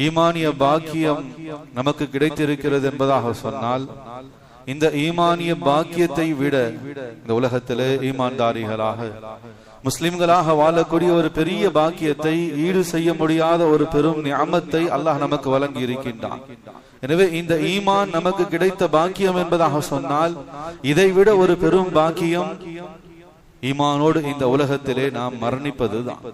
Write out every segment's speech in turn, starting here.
ஈமானிய பாக்கியம் நமக்கு கிடைத்திருக்கிறது என்பதாக சொன்னால், இந்த ஈமானிய பாக்கியத்தை விட இந்த உலகத்திலே ஈமான்தாரிகளாக முஸ்லிம்களாக வாழக்கூடிய ஒரு பெரிய பாக்கியத்தை ஈடு செய்ய முடியாத ஒரு பெரும் நிஅமத்தை அல்லாஹ் நமக்கு வழங்கி இருக்கின்றான். எனவே இந்த ஈமான் நமக்கு கிடைத்த பாக்கியம் என்பதாக சொன்னால், இதைவிட ஒரு பெரும் பாக்கியம் ஈமானோடு இந்த உலகத்திலே நாம் மரணிப்பதுதான்.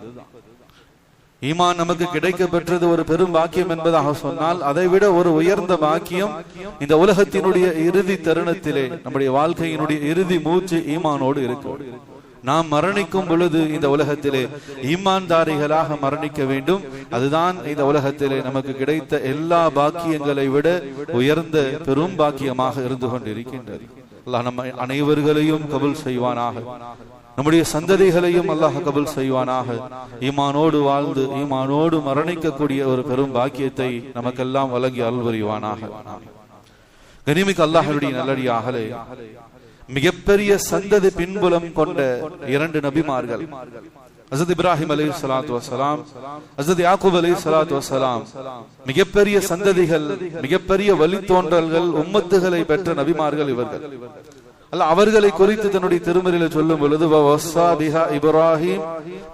ஈமான் நமக்கு கிடைக்க பெற்றது ஒரு பெரும் பாக்கியம் என்பதாக சொன்னால், அதை விட ஒரு உயர்ந்த பாக்கியம் இந்த உலகத்தினுடைய இறுதி தருணத்திலே, நம்முடைய வாழ்க்கையினுடைய இறுதி மூச்சு ஈமானோடு இருக்கும். நாம் மரணிக்கும் பொழுது இந்த உலகத்திலே ஈமான்தாரிகளாக மரணிக்க வேண்டும். அதுதான் இந்த உலகத்திலே நமக்கு கிடைத்த எல்லா பாக்கியங்களை விட உயர்ந்த பெரும் பாக்கியமாக இருந்து கொண்டிருக்கின்றது. அல்லாஹ் நம்ம அனைவர்களையும் கபூல் செய்வானாக, நம்முடைய சந்ததிகளையும் அல்லாஹ் கபூல் செய்வானாக. ஈமானோடு வாழ்ந்து ஈமானோடு மரணிக்கக்கூடிய ஒரு பெரும் பாக்கியத்தை நமக்கெல்லாம் வழங்கி அருள் புரிவானாக. கனிமிக்கு அல்லாஹ்வுடைய நல்லடியார்களே, மிகப்பெரிய சந்ததி பின்புலம் கொண்ட இரண்டு நபிமார்கள், ஹஜ்ரத் இப்ராஹிம் அலைஹிஸ்ஸலாத்து வஸ்ஸலாம், ஹஜ்ரத் யாக்கூப் அலைஹிஸ்ஸலாத்து வஸ்ஸலாம், மிகப்பெரிய சந்ததிகள், மிகப்பெரிய வழித்தோன்றல்கள், உம்மத்துகளை பெற்ற நபிமார்கள் இவர்கள். அல்லாஹ் அவர்களை குறித்து தன்னுடைய திருமறையிலே சொல்லும் பொழுது, வஸா பிஹா இப்ராஹிம்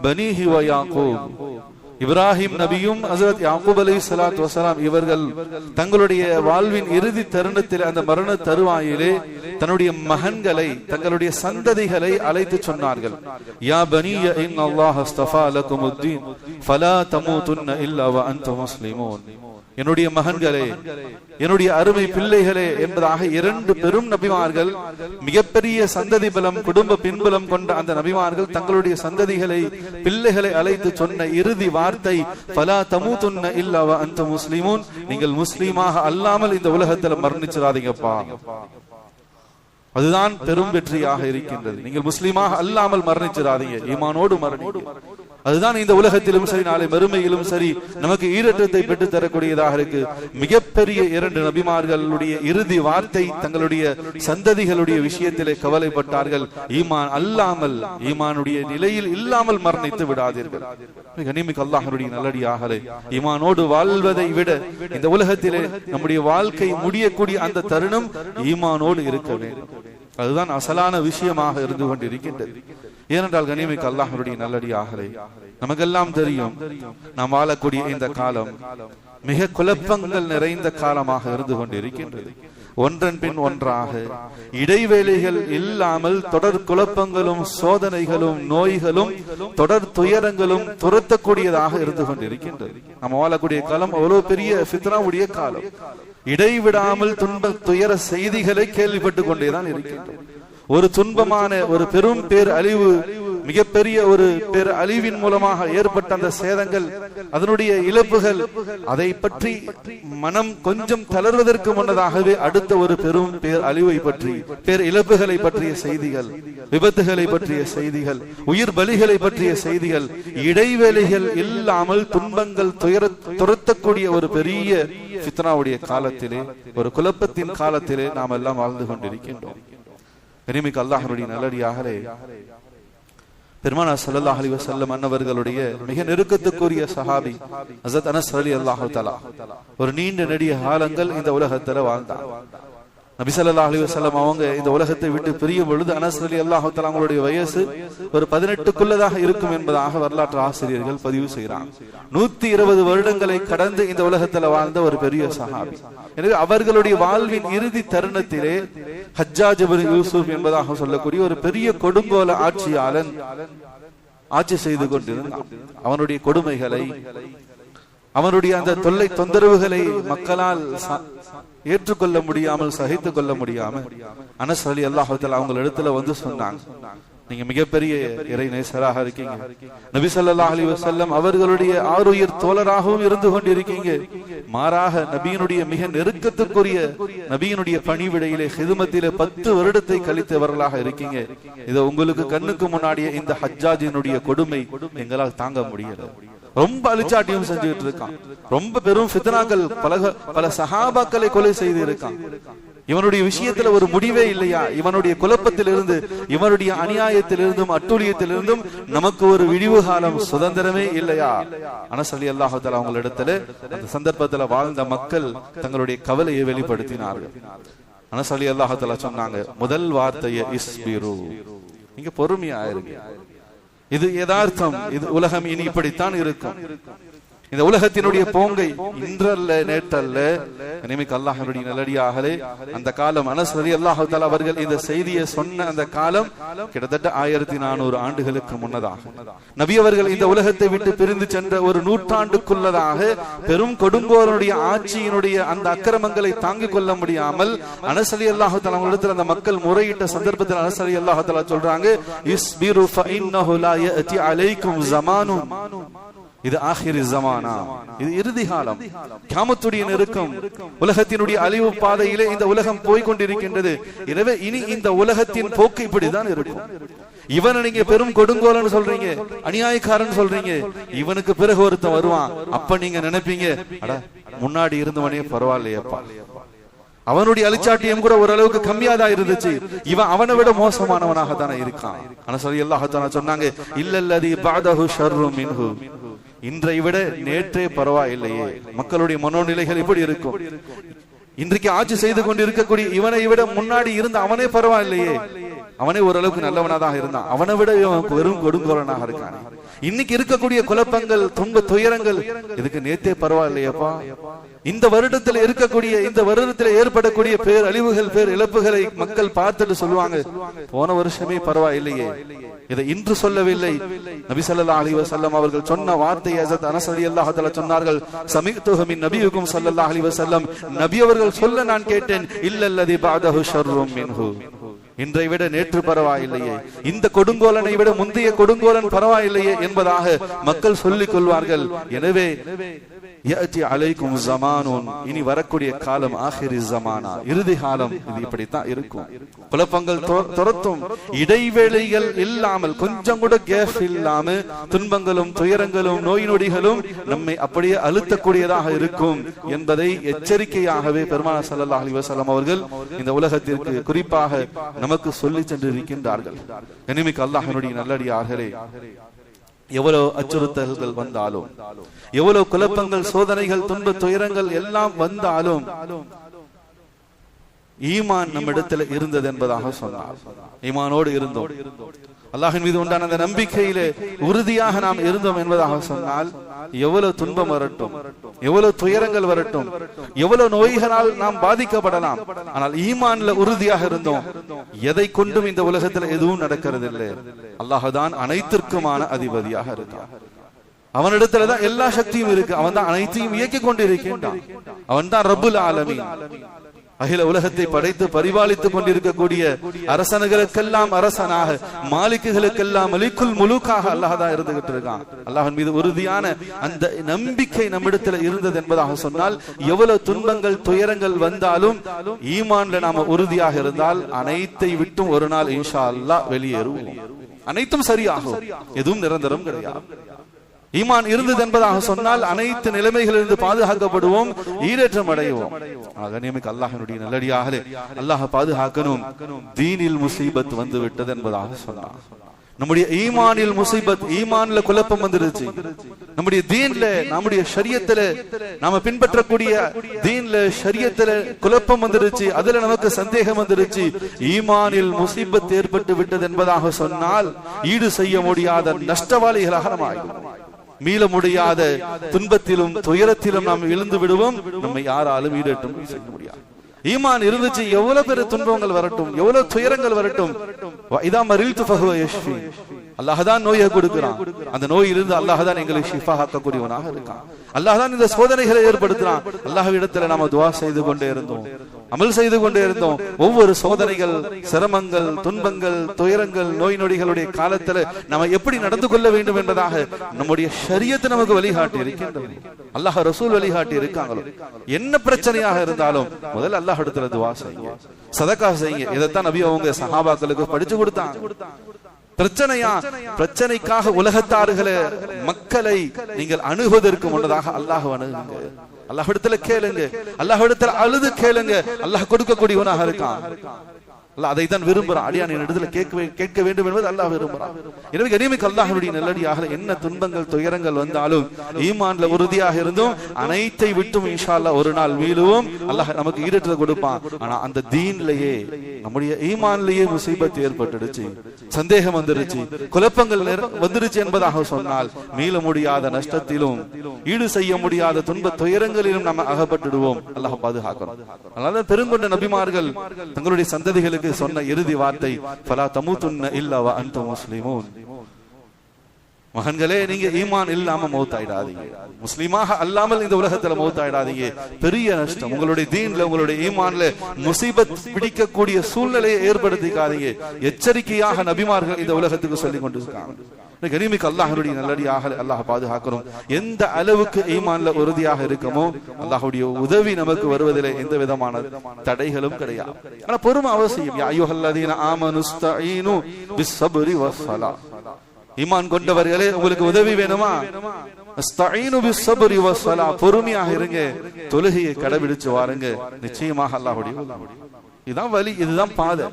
பனீஹி வ யாக்கூப், இப்ராஹிம் நபியும் ஹஜ்ரத் யாக்கூப் அலைஹிஸ்ஸலாத்து வஸ்ஸலாம் இவர்கள் தங்களுடைய வாழ்வின் இறுதி தருணத்தில், அந்த மரண தருவாயிலே தன்னுடைய மகன்களை, தங்களுடைய சந்ததிகளை அழைத்து சொன்னார்கள், யா பனிய இன்னல்லாஹ அஸ்தஃபா லகுமுத்தீன் ஃபலா தமூதுன்ன இல்லா வ அன்தும் முஸ்லிமூன். என்னுடைய மகன்களே, என்னுடைய அருமை பிள்ளைகளே என்பதாக இரண்டு பெரும் நபிமார்கள், மிகப்பெரிய சந்ததி பலம், குடும்ப பின்புலம் கொண்ட அந்த நபிமார்கள் தங்களுடைய சந்ததிகளை, பிள்ளைகளை அழைத்து சொன்ன இறுதி வார்த்தை, ஃபலா தமூதுன்ன இல்லா வ அன்தும் முஸ்லிமூன். நீங்கள் முஸ்லீமாக அல்லாமல் இந்த உலகத்தில் மரணிச்சிடாதீங்கப்பா. அதுதான் பெரும் வெற்றியாக இருக்கின்றது. நீங்கள் முஸ்லீமாக அல்லாமல் மரணிச்சிடாதீங்க, ஈமானோடு மரணிங்க. அதுதான் இந்த உலகத்திலும் சரி, நாளை மறுமையிலும் சரி நமக்கு ஈரற்றத்தை பெற்று தரக்கூடியதாக இருக்கு. மிகப்பெரிய இரண்டு நபிமார்களுடைய இறுதி வார்த்தை, தங்களுடைய சந்ததிகளுடைய விஷயத்திலே கவலைப்பட்டார்கள், ஈமான் அல்லாமல், ஈமானுடைய நிலையில் இல்லாமல் மரணித்து விடாதீர்கள். கனிமிக்கு அல்லாஹ்வுடைய நல்லடியார்களே, ஈமானோடு வாழ்வதை விட இந்த உலகத்திலே நம்முடைய வாழ்க்கை முடியக்கூடிய அந்த தருணம் ஈமானோடு இருக்க வேண்டும். அதுதான் அசலான விஷயமாக இருந்து கொண்டிருக்கின்றது. ஏனென்றால் கனிமிக்கு அல்லாஹ்வுடைய நல்லடியார்களே, நமக்கெல்லாம் தெரியும், நாம் வாழக்கூடிய இந்த காலம் மிக குழப்பங்கள் நிறைந்த காலமாக இருந்து கொண்டிருக்கின்றது. ஒன்றன் பின் ஒன்றாக இடைவேளைகள் இல்லாமல் தொடர் குழப்பங்களும் சோதனைகளும் நோய்களும் தொடர் துயரங்களும் துரத்தக்கூடியதாக இருந்து கொண்டிருக்கின்றது. நம்ம வாழக்கூடிய காலம் அவ்வளவு பெரிய ஃபித்னாவுடைய காலம். இடைவிடாமல் துன்ப துயர செய்திகளை கேள்விப்பட்டு கொண்டேதான் இருக்கின்றது. ஒரு துன்பமான ஒரு பெரும் பேர் அழிவு, மிகப்பெரிய ஒரு பேர் அழிவின் மூலமாக ஏற்பட்ட அந்த சேதங்கள், அதனுடைய இழப்புகள், அதை பற்றி மனம் கொஞ்சம் தளர்வதற்கு முன்னதாகவே அடுத்த ஒரு பெரும் பேர் அழிவை பற்றி, பேர் இழப்புகளை பற்றிய செய்திகள், விபத்துகளை பற்றிய செய்திகள், உயிர் பலிகளை பற்றிய செய்திகள், இடைவேளைகள் இல்லாமல் துன்பங்கள் துரத்தக்கூடிய ஒரு பெரிய ஃபித்னாவுடைய காலத்திலே, ஒரு குழப்பத்தின் காலத்திலே நாம் எல்லாம் வாழ்ந்து கொண்டிருக்கின்றோம். கனிமிக்கு அல்லாஹ்வுடைய நல்லடியார்களே, பெருமானார் ஸல்லல்லாஹு அலைஹி வஸல்லம் அன்னவர்களுடைய மிக நெருக்கத்துக்குரிய சஹாபி ஹஜ்ரத் அனஸ் ரலியல்லாஹு தஆலா ஒரு நீண்ட நெடிய காலங்கள் இந்த உலகத்துல வாழ்ந்தார். நபி ஸல்லல்லாஹு அலைஹி வஸல்லம் அவங்க இந்த உலகத்தை விட்டு பிரியும் பொழுது அனஸ் ரலியல்லாஹு தஆலா அவங்களுடைய வயசு ஒரு 18க்குள்ளதாக இருக்கும் என்பதாக வரலாற்று ஆசிரியர்கள் பதிவு செய்கிறாங்க. 120 வருடங்களை கடந்து இந்த உலகத்துல வாழ்ந்த ஒரு பெரிய சஹாபி. எனவே அவர்களுடைய வாழ்வின் இறுதி தருணத்திலே ஹஜ்ஜாஜ் இப்னு யூசுப் என்பதாக சொல்லக்கூடிய ஒரு பெரிய கொடுங்கோல ஆட்சியாளன் ஆட்சி செய்து கொண்டிருந்தான். அவனுடைய கொடுமைகளை, அவனுடைய அந்த தொல்லை தொந்தரவுகளை மக்களால் ஏற்றுக்கொள்ள முடியாமல், சகித்துக் கொள்ள முடியாமல் அனஸ் ரலியல்லாஹு தஆலா அவங்க இடத்துல வந்து சொன்னாங்க, நீங்க மிகப்பெரிய இறை நேசராக இருக்கீங்க, நபி ஸல்லல்லாஹு அலைஹி வஸல்லம் அவர்களுடைய ஆருயிர் தோழராகவும் இருந்து கொண்டிருக்கீங்க, மாறாக நபியினுடைய மிக நெருக்கத்துக்குரிய நபியினுடைய பணிவிடையிலே ஹிதுமத்திலே 10 வருடத்தை கழித்தவர்களாக இருக்கீங்க. இதை உங்களுக்கு கண்ணுக்கு முன்னாடியே இந்த ஹஜ்ஜாஜினுடைய கொடுமை எங்களால் தாங்க முடியல. ரொம்ப அழிச்சாட்டியம் செஞ்சுட்டு இருக்கான். ரொம்ப பெரும் ஃபித்னாக்கள், பல சஹாபாக்களை கொலை செய்து இருக்கான். இவனுடைய விஷயத்துல ஒரு முடிவே இல்லையா? இவனுடைய குழப்பத்திலிருந்து, இவனுடைய அநியாயத்திலிருந்தும் அட்டூழியத்திலிருந்தும் நமக்கு ஒரு விடிவு காலம், சுதந்திரமே இல்லையா? அனஸ் ரலியல்லாஹு தஆலா அவங்களிடத்துல அந்த சந்தர்ப்பத்துல வாழ்ந்த மக்கள் தங்களுடைய கவலையை வெளிப்படுத்தினார்கள். அனஸ் ரலியல்லாஹு தஆலா சொன்னாங்க, முதல் வார்த்தையை இஸ்பிரு, நீங்க பொறுமையா இருங்க. இது யதார்த்தம், இது உலகம் இனி இப்படித்தான் இருக்கும். இந்த உலகத்தினுடைய போங்கை இன்றல்ல நேற்றல்ல. நினைமிக்க அல்லாஹ்வுடைய நல்லடியார்களே, அந்த காலம் அனஸ் ரலியல்லாஹு தஆலா அவர்கள் இந்த செய்தியை சொன்ன அந்த காலம் கிட்டத்தட்ட 1400 ஆண்டுகளுக்கு முன்னதாக. நபி அவர்கள் இந்த உலகத்தை விட்டு பிரிந்து சென்ற ஒரு நூற்றாண்டுக்குள்ளதாக பெரும் கொடுங்கோலனுடைய ஆட்சியினுடைய அந்த அக்கிரமங்களை தாங்கிக் கொள்ள முடியாமல் அனஸ் ரலியல்லாஹு தஆலா அவர்களிடத்தில் அந்த மக்கள் முறையிட்ட சந்தர்ப்பத்தில் அனஸ் ரலியல்லாஹு தஆலா சொல்றாங்க, இஸ்பிரு ஃபஇன்னஹு லா யஅதி அலைக்கும் ஸமானுன், இது ஆகிரி ஜமானா, இது இறுதி காலம், கியாமத்துடைய நெருக்கம், உலகத்தினுடைய அழிவு பாதையிலே இந்த உலகம் போய் கொண்டிருக்கின்றது. எனவே இனி இந்த உலகத்தின் போக்கு இப்படிதான் இருக்கும். இவனை நீங்க பெரும் கொடுங்கோலன்னு சொல்றீங்க, அநியாயக்காரன் சொல்றீங்க, இவனுக்கு பிறகு ஒருத்தன் வருவான். அப்ப நீங்க நினைப்பீங்க, அட முன்னாடி இருந்தவனே பரவாயில்லையப்பா, அவனுடைய அலிச்சாட்டியம் கூட ஓரளவுக்கு கம்மியா தான் இருந்துச்சு, இவன் அவனை விட மோசமானவனாக தானே இருக்கான். ஆனா சொல்லி அல்லாஹ் சொன்னாங்க, இல்லல்லதி பஅதஹு ஷர்ரும் மின்ஹு, இன்றை விட நேற்றே பரவாயில்லையே. மக்களுடைய மனோநிலைகள் எப்படி இருக்கும்? இன்றைக்கு ஆட்சி செய்து கொண்டு இருக்கக்கூடிய இவனை விட முன்னாடி இருந்த அவனே பரவாயில்லையே, அவனே ஓரளவுக்கு நல்லவனாக இருந்தான், அவனை விட வெறும் கொடுங்கோலனாக இருக்கான். இன்னைக்கு இருக்கக்கூடிய குழப்பங்கள், துன்ப துயரங்கள், இதுக்கு நேத்தே பரவாயில்லையப்பா. இந்த வருடத்தில் இருக்கக்கூடிய, இந்த வருடத்தில் ஏற்படக்கூடிய பேர் அழிவுகள், பேர் இழப்புகளை மக்கள் பார்த்துட்டு சொல்லுவாங்க, போன வருஷமே பரவாயில்லையே. இதை இன்று சொல்லவில்லை. நபி ஸல்லல்லாஹு அலைஹி வஸல்லம் அவர்கள் சொன்ன வார்த்தை ஹஜ்ரத் அனஸ் ரலியல்லாஹு தஆலா சொன்னார்கள், சமிஅத்துஹு மின் நபியிக்கும் ஸல்லல்லாஹு அலைஹி வஸல்லம், நபி அவர்கள் சொல்ல நான் கேட்டேன், இல்லல்லதி பஅதஹு ஷர்ரும் மின்ஹு, இன்றை விட நேற்று பரவாயில்லையே, இந்த கொடுங்கோலனை விட முந்தைய கொடுங்கோலன் பரவாயில்லையே என்பதாக மக்கள் சொல்லிக் கொள்வார்கள். எனவே யஅதி அலைக்கும் ஸமானுன், இனி வரக்கூடிய காலம் ஆகிரி ஸமானா, இறுதி காலம், இது இப்படித்தான் இருக்கும். குழப்பங்கள் துரத்தும், இடைவேளைகள் இல்லாமல், கொஞ்சம் கூட கேப் இல்லாம துன்பங்களும் துயரங்களும் நோய் நொடிகளும் நம்மை அப்படியே அழுத்தக்கூடியதாக இருக்கும் என்பதை எச்சரிக்கையாகவே பெருமானார் ஸல்லல்லாஹு அலைஹி வஸல்லம் அவர்கள் இந்த உலகத்திற்கு குறிப்பாக நமக்கு சொல்லி சென்றிருக்கின்றார்கள். கண்ணியமிக்க அல்லாஹ்வினுடைய நல்லடியார்களே, எவ்வளவு அச்சுறுத்தல்கள் வந்தாலும், எவ்வளவு குழப்பங்கள், சோதனைகள், துன்ப துயரங்கள் எல்லாம் வந்தாலும் ஈமான் நம்மிடத்தில் இருந்தது என்பதாக சொன்னார். ஈமானோடு இருந்தோம், அல்லாஹ்வின் மீது உண்டான அந்த நம்பிக்கையிலே உறுதியாக நாம் இருந்தோம் என்பதாக சொன்னால், எவ்வளவு துன்பம் வரட்டும், எவ்வளவு துயரங்கள் வரட்டும், எவ்வளவு நோய்களால் நாம் பாதிக்கப்படலாம், ஆனால் ஈமான்ல உறுதியாக இருந்தோம். எதை கொண்டும் இந்த உலகத்தில் எதுவும் நடக்கிறது இல்லை. அல்லாஹ்தான் அனைத்திற்குமான அதிபதியாக இருக்கான். அவனிடத்துலதான் எல்லா சக்தியும் இருக்கு. அவன் தான் அனைத்தையும் இயக்கிக் கொண்டிருக்கின்றான். அவன் தான் ரப்புல் ஆலமீன், அகில உலகத்தை படைத்து பரிபாலித்துக் கொண்டிருக்கக்கூடிய அரசனுகளுக்கெல்லாம் அரசனாக, மாலிக்குகளுக்கெல்லாம் மலிக்குல் முலூக்காக அல்லாஹ் தான் இருந்துகிட்டு இருக்கான். அல்லாஹ்வின் மீது உறுதியான அந்த நம்பிக்கை நம்மிடத்தில் இருந்தது என்பதாக சொன்னால், எவ்வளவு துன்பங்கள் துயரங்கள் வந்தாலும் ஈமான்ல நாம உறுதியாக இருந்தால் அனைத்தை விட்டும் ஒரு நாள் இன்ஷா அல்லாஹ் வெளியேறுவோம். அனைத்தும் சரியாகும், எதுவும் நிரந்தரம் கிடையாது. ஈமான் இருந்தது என்பதாக சொன்னால் அனைத்து நிலைமைகளிலிருந்து பாதுகாக்கப்படுவோம், ஈரேற்றம் அடைவோம். கண்ணியமிக்க அல்லாஹ்வினுடைய நல்லடியார்களே, அல்லாஹ் பாதுகாக்கணும். தீனில் முசீபத் வந்து விட்டது என்பதாக சொன்னார். நம்முடைய ஈமானில் முசீபத், ஈமான்ல குழப்பம் வந்துருச்சு. நம்முடைய தீன்ல, நம்முடைய ஷரியத்துல, நாம பின்பற்றக்கூடிய தீன்ல ஷரியத்துல குழப்பம் வந்துருச்சு, அதுல நமக்கு சந்தேகம் வந்துருச்சு. ஈமானில் முசீபத் ஏற்பட்டு விட்டது என்பதாக சொன்னால் ஈடு செய்ய முடியாத நஷ்டவாளிகளாக நாம் ஆகிடுவோம். மீள முடியாத துன்பத்திலும் துயரத்திலும் நாம் விழுந்து விடுவோம். நம்மை யாராலும் ஈடேற்றம் செய்ய முடியாது. ஈமான் இருந்துச்சு, எவ்வளவு பெரிய துன்பங்கள் வரட்டும், எவ்வளவு துயரங்கள் வரட்டும், இதா மரில்து ஃபஹுவ யஷ்ஃபி, அல்லாஹ் தான் நோயை கொடுக்கிறான். அந்த நோயிலிருந்து அல்லாஹ் தான் எங்களை ஷிஃபா ஆக்கக்கூடியவனாக இருக்கான். அல்லாஹ் தான் இந்த சோதனைகளை ஏற்படுத்துறான். அல்லாஹ்விடத்துல நாம துஆ செய்து கொண்டே இருந்தோம், அமல் செய்து கொண்டே இருந்தோம். ஒவ்வொரு சோதனைகள், சிரமங்கள், துன்பங்கள், துயரங்கள், நோய் நொடிகளுடைய காலத்துல நாம எப்படி நடந்து கொள்ள வேண்டும் என்பதாக நம்முடைய ஷரியத் நமக்கு வழிகாட்டி இருக்கின்றது. அல்லாஹ் ரசூல் வழிகாட்டி இருக்காங்களோ. என்ன பிரச்சனையாக இருந்தாலும் முதல்ல அல்லாஹ் இடத்துல துஆ செய்யுங்க, சதகா செய்யுங்க. இதைத்தான் நபி அவங்க சஹாபாக்களுக்கு படிச்சு கொடுத்தாங்க. பிரச்சனையா? பிரச்சனைக்காக உலகத்தார்களை மக்களை நீங்கள் அணுகுவதற்கு முன்னதாக அல்லாஹ் அணுகுங்க. அல்லாஹ்விடத்துல கேளுங்க, அல்லாஹ்விடத்துல அழுது கேளுங்க. அல்லாஹ் கொடுக்கக்கூடியவனாக இருக்கான். அல்லாஹ் அதை தான் விரும்புறான். அடியான் இடத்துல கேட்க வேண்டும் என்பது அல்லாஹ் விரும்புறான். எனவே கனிமிக்க அல்லாஹ்வுடைய நல்லடியாக என்ன துன்பங்கள் துயரங்கள் வந்தாலும் ஈமான்ல உறுதியாக இருந்தும் அனைத்தை விட்டும் இன்ஷா அல்லாஹ் ஒரு நாள் வீழுவோம். அல்லாஹ் நமக்கு ஈடேற்றத்தை கொடுப்பான். ஆனா அந்த தீன்லயே நம்முடைய ஈமான்லயே முசீபத் ஏற்பட்டுடுச்சு, சந்தேகம் வந்துருச்சு, குழப்பங்கள் வந்துருச்சு என்பதாக சொன்னால் மீள முடியாத நஷ்டத்திலும் ஈடு செய்ய முடியாத துன்ப துயரங்களிலும் நம்ம அகப்பட்டுடுவோம். அல்லாஹ் பாதுகாக்கணும். அதனால பெருங்கொண்ட நபிமார்கள் தங்களுடைய சந்ததிகளுக்கு சொன்ன இறுதி வார்த்தை ஃபலா தமூதுன்ன இல்லா வ அன்தும் முஸ்லிமூன். மகன்களே, நீங்க ஈமான் இல்லாம மௌத்தாயிடாதீங்க, முஸ்லிமாக அல்லாமல் இந்த உலகத்துல மௌத்தாயிடாதீங்க. பெரிய நஷ்டம். உங்களுடைய தீன்ல உங்களுடைய ஈமான்ல முசீபத் பிடிக்கக்கூடிய சூழ்நிலையை ஏற்படுத்திக்காதீங்க. எச்சரிக்கையாக நபிமார்கள் இந்த உலகத்துக்கு சொல்லிக் கொண்டிருக்காங்க. கனிமிக்க அல்லாஹ்வுடைய நல்லடியாக அல்லாஹ் பாதுகாக்கணும். எந்த அளவுக்கு ஈமான்ல உறுதியாக இருக்கமோ அல்லாஹ்வுடைய உதவி நமக்கு வருவதிலே எந்த விதமான தடைகளும் கிடையாது. ஆனா பொறுமை அவசியம். யா அய்யுஹல்லதீன ஆமனுஸ்தஈனு பிஸ்ஸப்ரி வஸ்ஸலா. ஈமான் கொண்டவர்களே, உங்களுக்கு உதவி வேணுமா? அஸ்தஈனு பிஸ்ஸப்ரி வஸ்ஸலா. பொறுமையாக இருங்க, தொழுகையை கடைபிடிச்சு வாருங்க. நிச்சயமாக அல்லாஹ்வுடைய இதுதான் வழி, இதுதான் பாதை.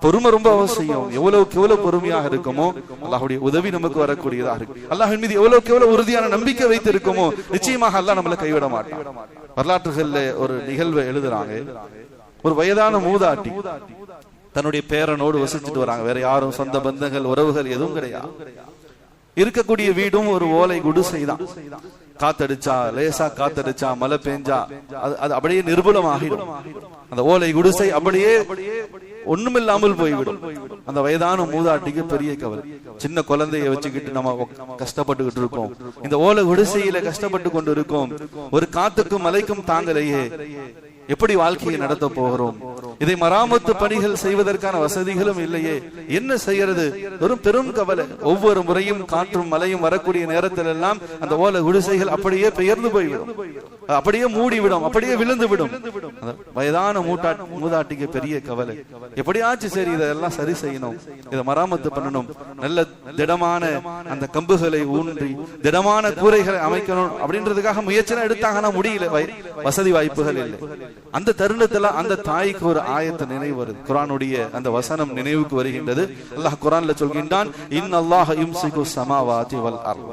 பொறுமை ரொம்ப அவசியம். எவ்வளவுக்கு எவ்வளவு பொறுமையாக இருக்குமோ அல்லாஹ்வுடைய உதவி நமக்கு வரக்கூடியதா இருக்கு. அல்லாஹ்வின் மீது எவ்வளவுக்கு எவ்வளவு உறுதியான நம்பிக்கை வைத்து இருக்குமோ நிச்சயமாக அல்லாஹ் நம்மளை கைவிட மாட்டான். வரலாற்றுகள்ல ஒரு நிகழ்வை எழுதுறாங்க. ஒரு வயதான மூதாட்டி தன்னுடைய பேரனோடு வசிச்சுட்டு வராங்க. வேற யாரும் சொந்த பந்தங்கள் உறவுகள் எதுவும் கிடையாது. இருக்கக்கூடிய வீடும் ஒரு ஓலை குடிசை தான். காத்தடிச்சா, லேசா காத்தடிச்சா, மழை பெஞ்சா அது அப்படியே நிர்பலமாகிடும். அந்த ஓலை குடிசை அப்படியே ஒண்ணுமில்லாமல் போய்விடும். அந்த வயதான மூதாட்டிக்கு பெரிய கவலை. சின்ன குழந்தைய வச்சுக்கிட்டு நம்ம கஷ்டப்பட்டுக்கிட்டு இருக்கோம், இந்த ஓலை குடிசையில கஷ்டப்பட்டு கொண்டு இருக்கோம், ஒரு காத்துக்கும் மலைக்கும் தாங்கலையே, எப்படி வாழ்க்கையை நடத்த போகிறோம்? இதை மராமத்து பணிகள் செய்வதற்கான வசதிகளும் இல்லையே, என்ன செய்யறது? வெறும் பெரும் கவலை. ஒவ்வொரு முறையும் காற்றும் மழையும் வரக்கூடிய நேரத்தில் எல்லாம் அந்த ஓலை குடிசைகள் அப்படியே பெயர்ந்து போய்விடும், அப்படியே மூடிவிடும், அப்படியே விழுந்து விடும். வயதான மூதாட்டிக்கு பெரிய கவலை. எப்படியாச்சும் சரி இதெல்லாம் சரி செய்யணும், இதை மராமத்து பண்ணணும், நல்ல திடமான அந்த கம்புகளை ஊன்றி திடமான கூரைகளை அமைக்கணும் அப்படின்றதுக்காக முயற்சி எடுத்தாங்கன்னா முடியல, வசதி வாய்ப்புகள் இல்லை. அந்த தருணத்துல அந்த தாய்க்கு ஒரு ஆயத்து நினைவு வருது. குர்ஆனுடைய அந்த வசனம் நினைவுக்கு வருகின்றது. அல்லாஹ் குர்ஆன்ல சொல்கின்றான், இன்னல்லாஹ யும்சிகு ஸமாவாதி வல் அர்த்.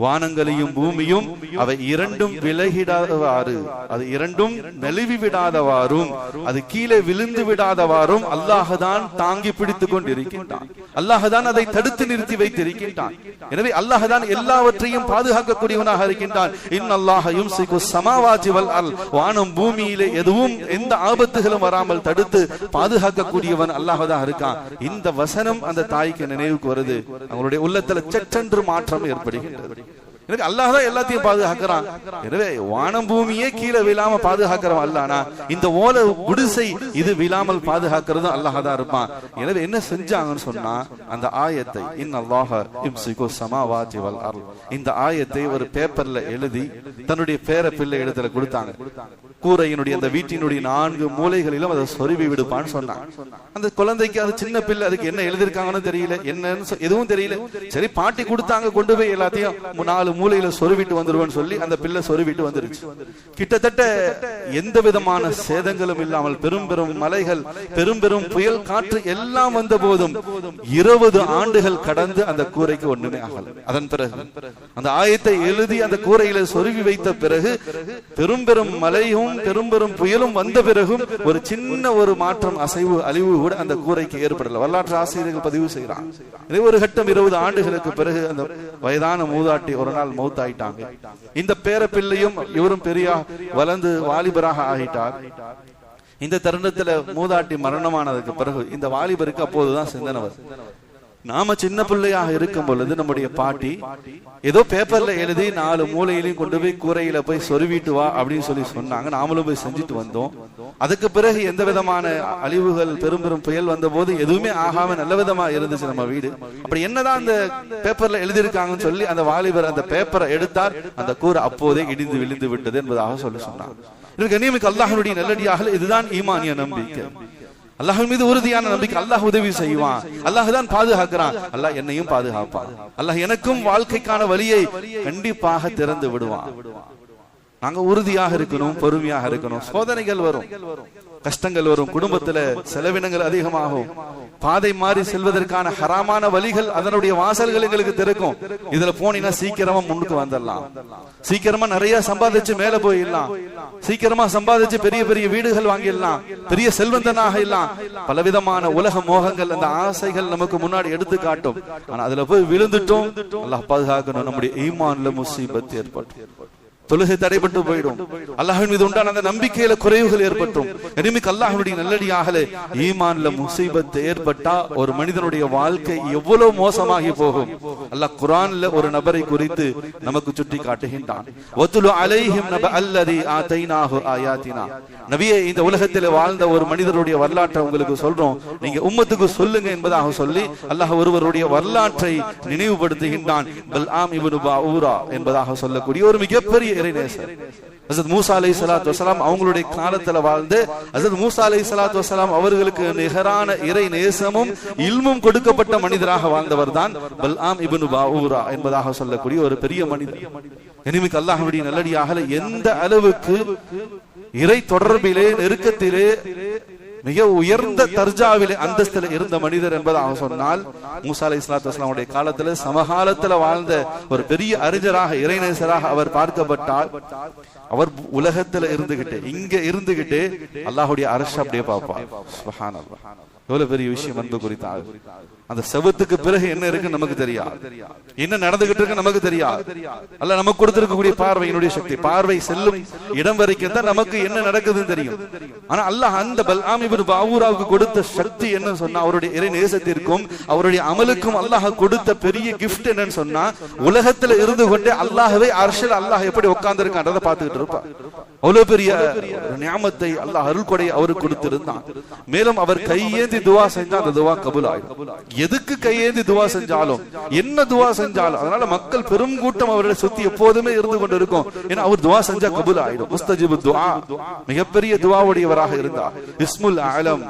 வானங்களையும் பூமியும் அவை இரண்டும் விலகிடாதவாறு, அது இரண்டும் நழுவி விடாதவாறும், அது கீழே விழுந்து விடாதவாறும் அல்லாஹ்தான் தாங்கி பிடித்துக் கொண்டிருக்கின்றான். அல்லாஹ்தான் அதை தடுத்து நிறுத்தி வைத்திருக்கின்றான். எனவே அல்லாஹ்தான் எல்லாவற்றையும் பாதுகாக்கக்கூடியவனாக இருக்கின்றான். இன்னல்லாஹ யும்சிகு ஸமாவாதி வல் அர்த். வானம் பூமியிலே எதுவும் எந்த ஆபத்துகளும் வராமல் தடுத்து பாதுகாக்கக்கூடியவன் அல்லாஹ்தான் இருக்கான். இந்த வசனம் அந்த தாய்க்கு நினைவுக்கு வருது. அவங்களுடைய உள்ளத்துல சற்றென்று மாற்றம் ஏற்படுகின்றது. எனக்கு அல்லாஹ் தான் எல்லாத்தையும் பாதுகாக்கிறான். எனவே வானம் பூமியே கீழே விழாம பாதுகாக்கிறவன் அல்லாஹ்னா இந்த ஓலை குடிசை இது விழாமல் பாதுகாக்கிறதும் அல்லாஹ் தான் இருப்பான். எனவே என்ன செஞ்சாங்கன்னு சொன்னா, அந்த ஆயத்தை இன்னல்லாஹ யும்சிகு ஸமாவாதி வல் அர்த், இந்த ஆயத்தை ஒரு பேப்பர்ல எழுதி தன்னுடைய பேர பிள்ளை இடத்துல கொடுத்தாங்க. கூரையினுடைய அந்த வீட்டினுடைய 4 மூலைகளிலும் அதை சொருவி விடுப்பான்னு சொன்னாங்க. அந்த குழந்தைக்கு, அது சின்ன பிள்ளை, அதுக்கு என்ன எழுதிருக்காங்கன்னு தெரியல, என்னன்னு எதுவும் தெரியல. சரி பாட்டி கொடுத்தாங்க, கொண்டு போய் எல்லாத்தையும் 4 மூலையில சொருவிட்டு வந்துருவேன்னு சொல்லி அந்த பிள்ளை சொருவிட்டு வந்துருச்சு. கிட்டத்தட்ட எந்த விதமான சேதங்களும் இல்லாமல் பெரும் பெரும் மலைகள், பெரும் பெரும் புயல் காற்று எல்லாம் வந்த போதும் 20 ஆண்டுகள் கடந்து அந்த கூரைக்கு ஒண்ணுமே ஆகல. அதன் பிறகு அந்த ஆயத்தை எழுதி அந்த கூரையில சொருவி வைத்த பிறகு பெரும் பெரும் மலையும் பெரும் பெரும் புயலும் வந்த பிறகும் ஒரு சின்ன ஒரு மாற்றம், அசைவு அழிவு கூட அந்த கூரைக்கு ஏற்படல. வரலாற்று ஆசிரியர்கள் பதிவு செய்கிறார். ஒரு கட்டம் 20 ஆண்டுகளுக்கு பிறகு அந்த வயதான மூதாட்டி ஒரு நாள் மௌத்தாயிட்டாங்க. இந்த பேர பிள்ளையும் இவரும் பெரிய வளர்ந்து வாலிபராக ஆகிட்டார். இந்த தருணத்துல மூதாட்டி மரணமானதுக்கு பிறகு இந்த வாலிபருக்கு அப்போதுதான் சிந்தனை வருது, நாம சின்ன பிள்ளையாக இருக்கும் பொழுது நம்முடைய பாட்டி ஏதோ பேப்பர்ல எழுதி 4 மூலையிலையும் கொண்டு போய் கூரையில போய் சொருவிட்டு வா அப்படின்னு சொல்லி சொன்னாங்க. நாமளும் போய் செஞ்சுட்டு வந்தோம். அதுக்கு பிறகு எந்த விதமான அழிவுகள், பெரும் பெரும் புயல் வந்த போது எதுவுமே ஆகாம நல்ல விதமா இருந்துச்சு நம்ம வீடு. அப்படி என்னதான் அந்த பேப்பர்ல எழுதியிருக்காங்கன்னு சொல்லி அந்த வாலிபர் அந்த பேப்பரை எடுத்தார். அந்த கூரை அப்போதே இடிந்து விழுந்து விட்டது என்பதாக சொல்லி சொன்னாங்க. கண்ணியமிக்க அல்லாஹ்வுடைய நல்லடியார்களே, இதுதான் ஈமானிய நம்பிக்கை. அல்லாஹ்வின் மீது உறுதியான நம்பிக்கை. அல்லாஹ் உதவி செய்வான், அல்லாஹ் தான் பாதுகாக்கிறான், அல்லாஹ் என்னையும் பாதுகாப்பான், அல்லாஹ் எனக்கும் வாழ்க்கைக்கான வழியை கண்டிப்பாக திறந்து விடுவான். நாங்க உறுதியாக இருக்கணும், பொறுமையாக இருக்கணும். சோதனைகள் வரும், கஷ்டங்கள் வரும், குடும்பத்துல செலவினங்கள் அதிகமாகும், பாதை மாறி செல்வதற்கான ஹராமான வழிகள் அதனுடைய வாசல்கள் எங்களுக்கு திறக்கும். இதுல போனீங்கன்னா சீக்கிரமா முன்னுக்கு வந்துடலாம், சீக்கிரமா நிறைய சம்பாதிச்சு மேல போயிடலாம், சீக்கிரமா சம்பாதிச்சு பெரிய பெரிய வீடுகள் வாங்கிடலாம், பெரிய செல்வந்தனாக இல்லாம். பலவிதமான உலக மோகங்கள், அந்த ஆசைகள் நமக்கு முன்னாடி எடுத்து காட்டும். ஆனா அதுல போய் விழுந்துட்டோம், அல்லாஹ் பாதுகாக்கணும். நம்முடைய ஈமான்ல முசீபத் ஏற்படும், தொழுகை தடைபட்டு போயிடும், அல்லாஹ்வின் மீது உண்டான அந்த நம்பிக்கையில குறைவுகள் ஏற்பட்டும். எனிமிக்கு அல்லாஹ்வுடைய நல்லடியாகலே ஈமான்ல முசீபத் ஏற்பட்டா ஒரு மனிதனுடைய வாழ்க்கை எவ்வளவு மோசமாகி போகும். அல்லாஹ் குர்ஆன்ல ஒரு நபரை குறித்து நமக்கு சுட்டி காட்டுகின்றான். வதுலு அலைஹிம் நப அல்லதி ஆதைனாஹு ஆயாத்தினா. நபியே, இந்த உலகத்தில் வாழ்ந்த ஒரு மனிதருடைய வரலாற்றை உங்களுக்கு சொல்றோம், நீங்க உம்மத்துக்கு சொல்லுங்க என்பதாக சொல்லி அல்லாஹ் ஒருவருடைய வரலாற்றை நினைவுபடுத்துகின்றான். பல்ஆம் இப்னு பாஊரா என்பதாக சொல்லக்கூடிய ஒரு மிகப்பெரிய இறைநேசர். ஹஜ்ரத் மூசா அலைஹிஸ்ஸலாத்து வஸலாம் அவங்களுடைய காலத்துல வாழ்ந்து ஹஜ்ரத் மூசா அலைஹிஸ்ஸலாத்து வஸலாம் அவர்களுக்கு நிகரான இறை நேசமும் இல்மும் கொடுக்கப்பட்ட மனிதராக வாழ்ந்தவர் தான் பல்ஆம் இப்னு பாஊரா என்பதாக சொல்லக்கூடிய ஒரு பெரிய மனிதர். எனிமிக்கு அல்லாஹ்வுடைய நல்லடியாக எந்த அளவுக்கு இறை தொடர்பிலே, நெருக்கத்திலே, மிக உயர்ந்த தர்ஜாவிலே, அந்தஸ்தில் இருந்த மனிதர் என்பதாக சொன்னால், மூசா அலைஹிஸ்ஸலாத்து வஸலாமுடைய காலத்துல சமகாலத்துல வாழ்ந்த ஒரு பெரிய அறிஞராக, இறைநேசராக அவர் பார்க்கப்பட்டால், அவர் உலகத்துல இருந்துகிட்டு, இங்க இருந்துகிட்டு அல்லாஹ்வுடைய அர்ஷ் அப்படியே பார்ப்பார். சுப்ஹானல்லாஹ், எவ்வளவு பெரிய விஷயம் அன்பு குறித்தாக. அந்த செவத்துக்கு பிறகு என்ன இருக்கு நமக்கு தெரியாது, என்ன நடந்துகிட்டு இருக்கு நமக்கு தெரியாது. அல்ல நமக்கு கொடுத்திருக்கக்கூடிய பார்வையினுடைய சக்தி, பார்வை செல்லும் இடம் வரைக்கும் தான் நமக்கு என்ன நடக்குதுன்னு தெரியும். ஆனா அல்லாஹ் அந்த பல்ஆம் இப்னு பாஊராவுக்கு கொடுத்த சக்தி என்னன்னு சொன்னா, அவருடைய இறை நேசத்திற்கும் அவருடைய அமலுக்கும் அல்லாஹ் கொடுத்த பெரிய கிஃப்ட் என்னன்னு சொன்னா, உலகத்துல இருந்து கொண்டே அல்லாஹ்வை அர்ஷில் அல்லாஹ் எப்படி உட்கார்ந்து இருக்கான்றதை பார்த்துக்கிட்டு இருப்பார். அவ்வளவு பெரிய நியாமத்தை அல்லாஹ் அருள் கொடை அவருக்கு கொடுத்திருந்தான். மேலும் அவர் கையேந்தி துவா செஞ்சா அந்த துவா கபூல் ஆயிடும். எதுக்கு கையேந்தி துவா செஞ்சாலும், என்ன துவா செஞ்சாலும், அதனால மக்கள் பெரும் கூட்டம் அவருடைய சுத்தி எப்போதுமே இருந்து கொண்டு இருக்கும். ஏன்னா அவர் துவா செஞ்சா கபூல் ஆயிடும். முஸ்தஜிபு துஆ, மிகப்பெரிய துஆவுடையவராக இருந்தார். இஸ்முல் ஆலம்,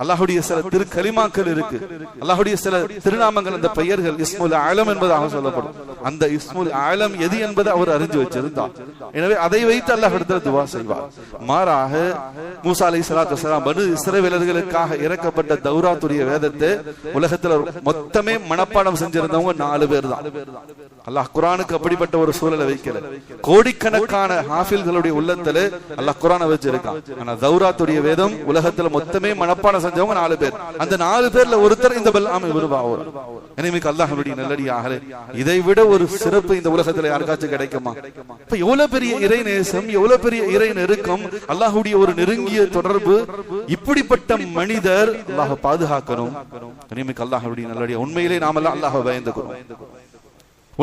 அல்லாஹ்வுடைய சில திருக்கலிமாக்கள் இருக்கு, அல்லாஹ்வுடைய சில திருநாமங்கள், அந்த பெயர்கள் இஸ்முல் ஆலம் என்பதாக சொல்லப்படும். அந்த இஸ்முல் ஆலம் எது என்பதை அவர் அறிஞ்சு வச்சிருந்தார். எனவே அதை வைத்து அல்லாஹ் இடத்துல துவா செய்வார். மாறாக மூசா அலைஹிஸ்ஸலாத்து வஸலாம் பனு இஸ்ரவேலர்களுக்காக இறக்கப்பட்ட தௌராத்துடைய வேதத்தை உலகத்துல மொத்தமே மனப்பாடம் செஞ்சிருந்தவங்க 4 பேர் தான். அல்லாஹ் குர்ஆனுக்கு அப்படிப்பட்ட ஒரு சூழலை வைக்கல. கோடிக்கணக்கான ஹாஃபில்களுடைய உள்ளத்துல அல்லாஹ் குர்ஆனை வச்சிருக்கான். ஆனா தௌராத்துடைய வேதம் உலகத்துல மொத்தமே மனப்பாடம் செஞ்சவங்க 4 பேர். அந்த 4 பேர்ல ஒருத்தர் இந்த பல்ஆம் இப்னு பாஊரா. எனிமிக்கு அல்லாஹ்வுடைய நல்லடியார்களே, இதை விட ஒரு சிறப்பு இந்த உலகத்துல யாருக்காச்சும் கிடைக்குமா? இப்ப எவ்வளவு பெரிய இறை நேசம், எவ்வளவு பெரிய இறை நெருக்கம், அல்லாஹ்வுடைய ஒரு நெருங்கிய தொடர்பு. இப்படிப்பட்ட மனிதர் அல்லாஹ் பாதுகாக்கணும். அல்லாஹ்வுடைய நல்லடியார், உண்மையிலே நாம எல்லாம் அல்லாஹ்வை பயந்துக்கிறோம்.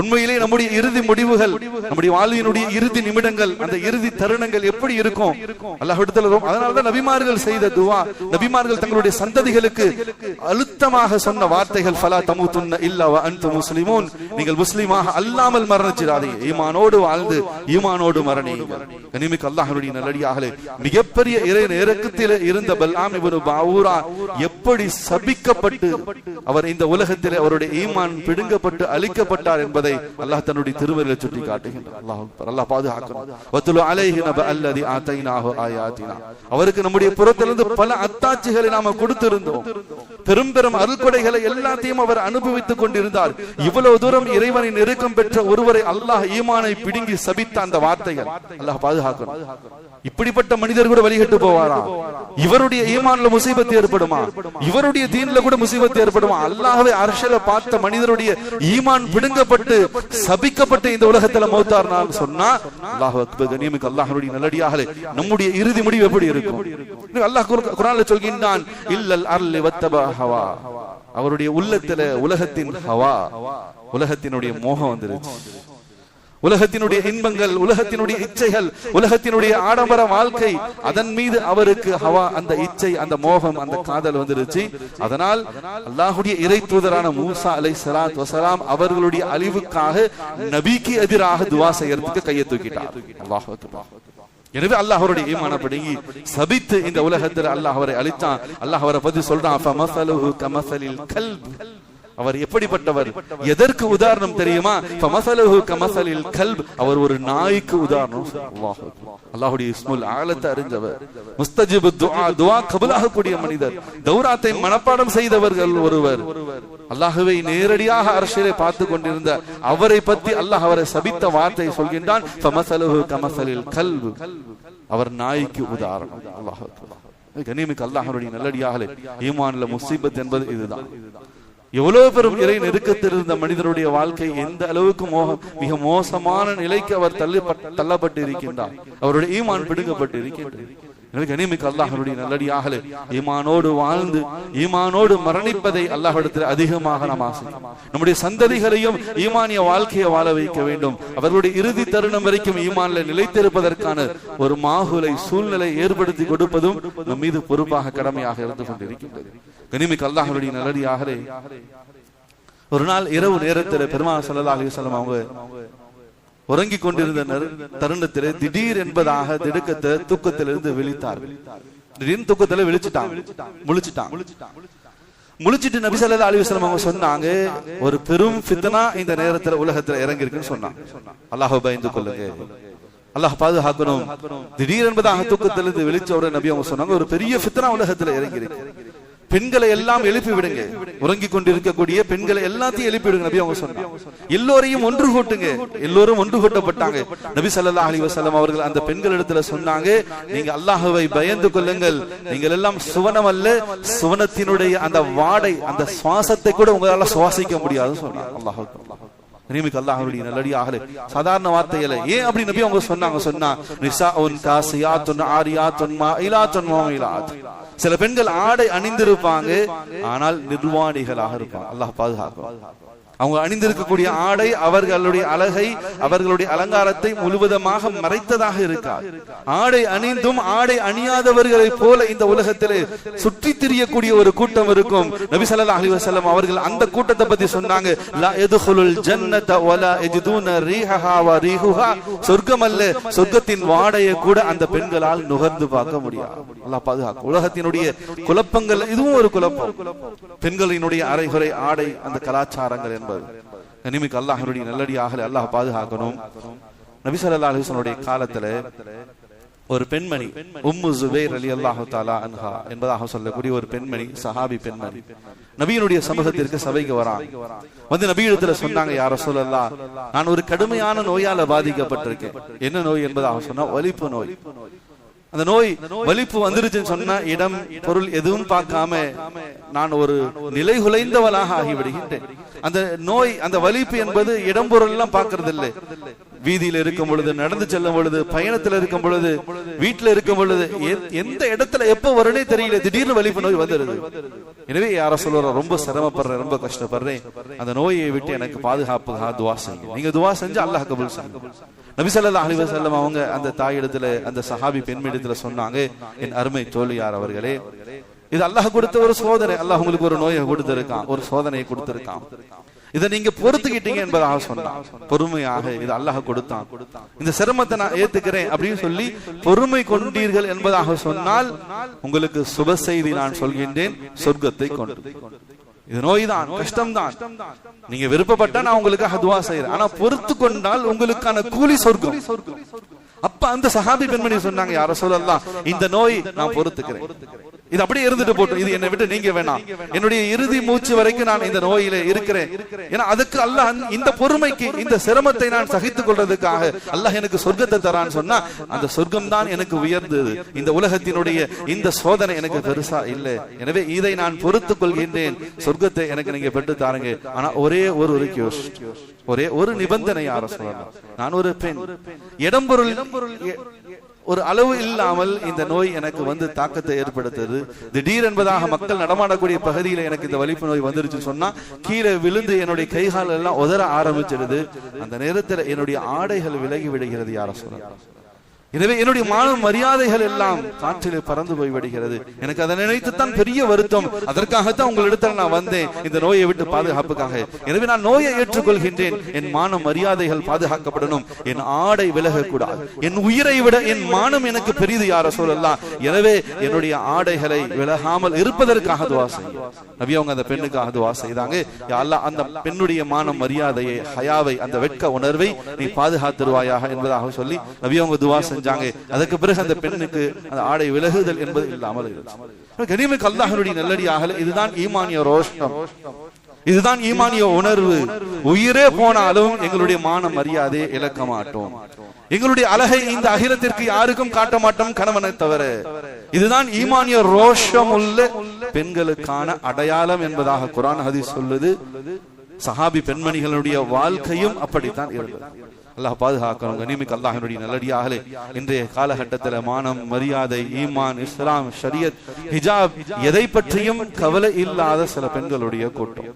உண்மையிலே நம்முடைய இறுதி முடிவுகள், நம்முடைய வாழ்வினுடைய இறுதி நிமிடங்கள், அந்த இறுதி தருணங்கள் எப்படி இருக்கும் அல்லாஹ்விடத்தில். அதனாலதான் நபிமார்கள் செய்த துவா, நபிமார்கள் தங்களுடைய சந்ததிகளுக்கு அழுத்தமாக சொன்ன வார்த்தைகள், ஃபலா தமூதுன்ன இல்லா வ அன்தும் முஸ்லிமூன், நீங்கள் முஸ்லிமாக அல்லாமல் மரணிச்சிடாதீங்க, ஈமானோடு வாழ்ந்து ஈமானோடு மரணியுங்கள். கனிமிக்கு அல்லாஹ்வுடைய நல்லடியார்களே, மிகப்பெரிய இறை நெருக்கத்தில் இருந்த பல்ஆம் இப்னு பாஊரா எப்படி சபிக்கப்பட்டு அவர் இந்த உலகத்தில் அவருடைய ஈமான் பிடுங்கப்பட்டு அழிக்கப்பட்டார் என்பதை அல்லாஹ் தன்னுடைய திருமறையிலே சுட்டி காட்டுகின்றார். அல்லாஹ் அக்பர், அல்லாஹ் பாதுகாக்கணும். வதுலு அலைஹி நப அல்லதி ஆதைனாஹு ஆயாத்தினா. அவருக்கு நம்முடைய புறத்திலிருந்து பல அத்தாட்சிகளை நாம கொடுத்திருந்தோம், பெரும் பெரும் அருள்கொடைகளை எல்லாத்தையும் அவர் அனுபவித்துக் கொண்டிருந்தார். இவ்வளவு தூரம் இறைவனை நெருக்கம் பெற்ற ஒருவரை அல்லாஹ் ஈமானை பிடுங்கி சபித்த அந்த வார்த்தைகள், அல்லாஹ் பாதுகாக்கணும். இப்படிப்பட்ட மனிதர் கூட வழிகட்டு போவாரா? இவருடைய ஈமான்ல முசீபத் ஏற்படுமா? இவருடைய தீன்ல கூட முசீபத் ஏற்படுமா? அல்லாஹ்வை அர்ஷல பார்த்த மனிதருடைய ஈமான் பிடுங்கப்பட்டு சபிக்கப்பட்டு இந்த உலகத்துல மௌத்தார்னார் சொன்னா, அல்லாஹ் அக்பர். கண்ணியமிக்க அல்லாஹ்வுடைய நல்லடியார்களே, நம்முடைய இறுதி முடிவு எப்படி இருக்கும்? அல்லாஹ் குர்ஆன்ல சொல்கின்றான், இல்லல் அர்லி வத்தபா ஹவா. அவருடைய உள்ளத்துல உலகத்தின் ஹவா, உலகத்தினுடைய மோகம் வந்துருச்சு. உலகத்தினுடைய இன்பங்கள், உலகத்தினுடைய இச்சைகள், உலகத்தினுடைய ஆடம்பர வாழ்க்கை, அதன் மீது அவருக்கு ஹவா, அந்த இச்சை, அந்த மோகம், அந்த காதல் வந்துருச்சு. அதனால் அல்லாஹ்வுடைய இறை தூதரான மூசா அலைஹிஸ்ஸலாத்து வஸலாம் அவர்களுடைய அழிவுக்காக நபிக்கு எதிராக துவா செய்யறதுக்கு கையை தூக்கிட்டார். அல்லாஹ் அக்பர். எனவே அல்லாஹ் அவருடைய ஈமான பிடுங்கி சபித்து இந்த உலகத்தில் அல்லாஹ் அவரை அழித்தான். அல்லாஹ் அவரை பத்தி சொல்றான், ஃபமஸலுஹு கமஸலில் கல்ப். அவர் எப்படிப்பட்டவர், எதற்கு உதாரணம் தெரியுமா? ஃபமஸலுஹு கமஸலில் கல்ப். அவர் ஒரு நாய்க்கு உதாரணம். அல்லாஹ்வுடைய இஸ்முல் ஆலத்தை அறிந்தவர், முஸ்தஜிபு துஆ, துஆ கபூலாக கூடிய மனிதர், தௌராத்தை மனப்பாடம் செய்தவர்கள் ஒருவர், அல்லாஹ்வை நேரடியாக அர்ஷிலே பார்த்து கொண்டிருந்த அவரை பற்றி அல்லாஹ் அவரை சபித்த வார்த்தை சொல்கின்றான், ஃபமஸலுஹு கமஸலில் கல்ப். அவர் நாய்க்கு உதாரணம். அல்லாஹ் கண்ணியமிக்க அல்லாஹ்வுடைய நல்லடியார்களே, ஈமான்ல முஸீபத் என்பது இதுதான். எவ்வளவு பெரும் இறை நெருக்கத்தில் இருந்த மனிதருடைய வாழ்க்கை எந்த அளவுக்கு மிக மோசமான நிலைக்கு அவர் தள்ளப்பட்டு இருக்கின்றார். அவருடைய ஈமான் பிடுங்கப்பட்டு இருக்கின்றது. கண்ணியமிக்க அல்லாஹ்வுடைய நல்லடியார்களே, ஈமானோடு வாழ்ந்து ஈமானோடு மரணிப்பதை அல்லாஹ்விடத்தில் அதிகமாக நாம் ஆசைக்கிறோம். நம்முடைய சந்ததிகளையும் ஈமானிய வாழ்க்கையை வாழ வைக்க வேண்டும். அவர்களுடைய இறுதி தருணம் வரைக்கும் ஈமான்ல நிலைத்திருப்பதற்கான ஒரு மாகுலை சூழ்நிலை ஏற்படுத்தி கொடுப்பதும் நம் மீது பொறுப்பாக கடமையாக இருந்து கொண்டிருக்கின்றது. கண்ணியமிக்க அல்லாஹ்வுடைய நல்லடியார்களே, ஒரு நாள் இரவு நேரத்தில் பெருமானார் ஸல்லல்லாஹு அலைஹி வஸல்லம் அவங்க உறங்கிக் கொண்டிருந்த தருணத்திலே திடீர் என்பதாக திடுக்கத்தை தூக்கத்திலிருந்து விழித்தார்கள். திடீர்னு தூக்கத்துல முழிச்சிட்டு நபி ஸல்லல்லாஹு அலைஹி வஸல்லம் அவங்க சொன்னாங்க, ஒரு பெரும் ஃபித்னா இந்த நேரத்துல உலகத்துல இறங்கி இருக்குன்னு சொன்னாங்க. அல்லாஹ்வை பயந்து கொள்ளுங்க, அல்லாஹ் பாதுகாக்கணும். திடீர் என்பதாக தூக்கத்திலிருந்து விழிச்ச உடனே நபி அவங்க சொன்னாங்க, ஒரு பெரிய ஃபித்னா உலகத்துல இறங்கி இருக்கு. பெண்களை எல்லாம் எழுப்பி விடுங்க, உறங்கிக் கொண்டிருக்கக்கூடிய பெண்களை எல்லாத்தையும் எழுப்பி விடுங்க நபி அவங்க சொன்னாங்க. எல்லோரையும் ஒன்று கூட்டுங்க. எல்லோரும் ஒன்று கூட்டப்பட்டாங்க. நபி ஸல்லல்லாஹு அலைஹி வஸல்லம் அவர்கள் அந்த பெண்கள் இடத்துல சொன்னாங்க, நீங்க அல்லாஹ்வை பயந்து கொள்ளுங்கள். நீங்கள் எல்லாம் சுவனம் அல்ல, சுவனத்தினுடைய அந்த வாடை, அந்த சுவாசத்தை கூட உங்களால சுவாசிக்க முடியாதுன்னு சொன்னாங்க. அல்லாஹ் அல்லாஹ்வுடைய நல்லடியார்களே, சாதாரண வார்த்தையில ஏன் அப்படி நபி அவங்க சொன்னா நிசாஉன் காசியாத்துன் ஆரியாத்துன் மாயிலாத்துன் முமிலாத். சில பெண்கள் ஆடை அணிந்திருப்பாங்க, ஆனால் நிர்வாணிகளாக இருப்பாங்க. அல்லாஹ் பாதுகாக்கும். அவங்க அணிந்திருக்கக்கூடிய ஆடை அவர்களுடைய அழகை, அவர்களுடைய அலங்காரத்தை முழுவதுமாக மறைத்ததாக இருக்காது. ஆடை அணிந்தும் ஆடை அணியாதவர்களை போல இந்த உலகத்திலே சுற்றி திரியக்கூடிய ஒரு கூட்டம் இருக்கும். நபி ஸல்லல்லாஹு அலைஹி வஸல்லம் அவர்கள் அந்த கூட்டத்தை பத்தி சொன்னாங்க, லா யதுகுலுல் ஜன்னத வலா யஜிதுன ரீஹஹா வ ரீஹுஹா. சொர்க்கம் அல்ல, சொர்க்கத்தின் வாடையை கூட அந்த பெண்களால் நுகர்ந்து பார்க்க முடியாது. அல்லாஹ் பாதுகாக்கும். உலகத்தினுடைய குழப்பங்கள் இதுவும் ஒரு குழப்பம். பெண்களினுடைய அரைகுறை ஆடை, அந்த கலாச்சாரங்கள் என்பது. கண்ணியமிக்க அல்லாஹ்வுடைய நல்லடியார்களே, அல்லாஹ் பாதுகாக்கணும். நபி ஸல்லல்லாஹு அலைஹி வஸல்லம் காலத்துல ஒரு பெண்மணி உம்மு ஸுபைர் ரலியல்லாஹு தஆலா அன்ஹா என்பதாக சொல்லக்கூடிய ஒரு பெண்மணி, சஹாபி பெண்மணி, நபியினுடைய சமூகத்திற்கு சபைக்கு வராங்க. வந்து நபியிடத்துல சொன்னாங்க, யா ரசூலல்லாஹ், நான் ஒரு கடுமையான நோயால பாதிக்கப்பட்டிருக்கேன். என்ன நோய் என்பதாக சொன்னா வலிப்பு நோய். அந்த நோய் வலிப்பு வந்துருச்சுன்னு சொன்னா இடம் பொருள் எதுவும் பார்க்காம நான் ஒரு நிலை குலைந்தவளாக ஆகிவிடுகின்றேன். அந்த நோய், அந்த வலிப்பு என்பது இடம் பொருள் எல்லாம் பார்க்கறது இல்லை. வீதியில இருக்கும் பொழுது, நடந்து செல்லும் பொழுது, பயணத்துல இருக்கும் பொழுது, வீட்டுல இருக்கும் பொழுது, எந்த இடத்துல எப்ப வரும்னே தெரியல, திடீர்னு வலிப்பு நோய் வந்துருது. எனவே யார சொல்ற, ரொம்ப சிரமப்படுறேன், ரொம்ப கஷ்டப்படுறேன், அந்த நோயை விட்டு எனக்கு பாதுகாப்புக்காக துவா செய்யுங்க. நீங்க துவா செஞ்சு அல்லாஹ் கபூல் செய்யுங்க. நபி ஸல்லல்லாஹு அலைஹி வஸல்லம் அவங்க அந்த தாயிடத்துல, அந்த சஹாபி பெண்மிடத்துல சொன்னாங்க, என் அருமை தோழியார் அவர்களே, இது அல்லாஹ் கொடுத்த ஒரு சோதனை. அல்லாஹ் உங்களுக்கு ஒரு நோயை கொடுத்திருக்கான், ஒரு சோதனையை கொடுத்திருக்கான். இதை நீங்க பொறுத்துக்கிட்டீங்க என்பதாக சொன்னான். பொறுமையாக இது அல்லாஹ் கொடுத்தான், இந்த சிரமத்தை நான் ஏத்துக்கிறேன் அப்படின்னு சொல்லி பொறுமை கொண்டீர்கள் என்பதாக சொன்னால் உங்களுக்கு சுப செய்தி நான் சொல்கின்றேன், சொர்க்கத்தை கொண்டு. இது நோய் தான், கஷ்டம் தான், நீங்க விருப்பப்பட்டா நான் உங்களுக்கு துஆ செய்றேன், ஆனா பொறுத்து கொண்டால் உங்களுக்கான கூலி சொர்க்கம். அப்ப அந்த சஹாபி பெண்மணி சொன்னாங்க, யா ரசூலல்லாஹ், இந்த நோய் நான் பொறுத்துக்கிறேன், இது அப்படியே இருந்துட்டு போட்டும், இது என்னை விட்டு நீங்க வேணாம், என்னுடைய இறுதி மூச்சு வரைக்கும் நான் இந்த நோயில இருக்கிறேன். ஏன்னா அதுக்கு அல்லாஹ் இந்த பொறுமைக்கு, இந்த சிரமத்தை நான் சகித்துக் கொள்றதுக்காக அல்லாஹ் எனக்கு சொர்க்கத்தை தரான்னு சொன்னா அந்த சொர்க்கம் தான் எனக்கு உயர்ந்தது. இந்த உலகத்தினுடைய இந்த சோதனை எனக்கு பெருசா இல்லை. எனவே இதை நான் பொறுத்துக் கொள்கின்றேன், சொர்க்கத்தை எனக்கு நீங்க பெற்று தாருங்க. ஆனா ஒரே ஒரு ஒரே ஒரு நிபந்தனை, யார சொல்லலாம், நான் ஒரு பெண், இடம் பொருள் ஒரு அளவு இல்லாமல் இந்த நோய் எனக்கு வந்து தாக்கத்தை ஏற்படுத்துது. திடீர் என்பதாக மக்கள் நடமாடக்கூடிய பகுதியில எனக்கு இந்த வலிப்பு நோய் வந்துருச்சு சொன்னா கீழே விழுந்து என்னுடைய கைகால் எல்லாம் உதற ஆரம்பிச்சிடுது. அந்த நேரத்தில் என்னுடைய ஆடைகள் விலகி விடுகிறது. யார சொல்லலாம், எனவே என்னுடைய மான மரியாதைகள் எல்லாம் காற்றிலே பறந்து போய் விடுகிறது. எனக்கு அதை நினைத்துத்தான் பெரிய வருத்தம். அதற்காகத்தான் உங்களிடத்தில் நான் வந்தேன், இந்த நோயை விட்டு பாதுகாப்புக்காக. எனவே நான் நோயை ஏற்றுக்கொள்கின்றேன். என் மான மரியாதைகள் பாதுகாக்கப்படணும், என் ஆடை விலகக்கூடாது. என் உயிரை விட என் மானம் எனக்கு பெரிது யார சொல்லலாம். எனவே என்னுடைய ஆடைகளை விலகாமல் இருப்பதற்காக துவா செய்யும். நபி அவங்க அந்த பெண்ணுக்காக துவா செய்தாங்க. யா அல்லாஹ், அந்த பெண்ணுடைய மான மரியாதையை, ஹயாவை, அந்த வெட்க உணர்வை நீ பாதுகாத்துருவாயாக என்பதாக சொல்லி நபி அவங்க துவா செஞ்சாங்க. அதுக்கு பிறகு அந்த பெண்ணுக்கு அந்த ஆடை விலகுதல் என்பது இல்லாமல் இருந்துச்சு. கனிமிக்க அல்லாஹ்வுடைய நல்லடியார்களே, இதுதான் ஈமானிய ரோஷம், இதுதான் ஈமானிய உணர்வு. உயிரே போனாலும் எங்களுடைய மான மரியாதையை இழக்க மாட்டோம். எங்களுடைய அழகை இந்த அகிலத்திற்கு யாருக்கும் காட்ட மாட்டோம், கணவனை தவிர. இதுதான் ஈமானிய ரோஷம் உள்ள பெண்களுக்கான அடையாளம் என்பதாக குர்ஆன் ஹதீஸ் சொல்லுது. சஹாபி பெண்மணிகளுடைய வாழ்க்கையும் அப்படித்தான் இருந்தது. அல்லாஹ் பாதுகாக்கணும். கனிமிக்க அல்லாஹ்வுடைய நல்லடியார்களே, இன்றைய காலகட்டத்தில் மானம், மரியாதை, ஈமான், இஸ்லாம், ஷரியத், ஹிஜாப் எதை பற்றியும் கவலை இல்லாத சில பெண்களுடைய கூட்டம்.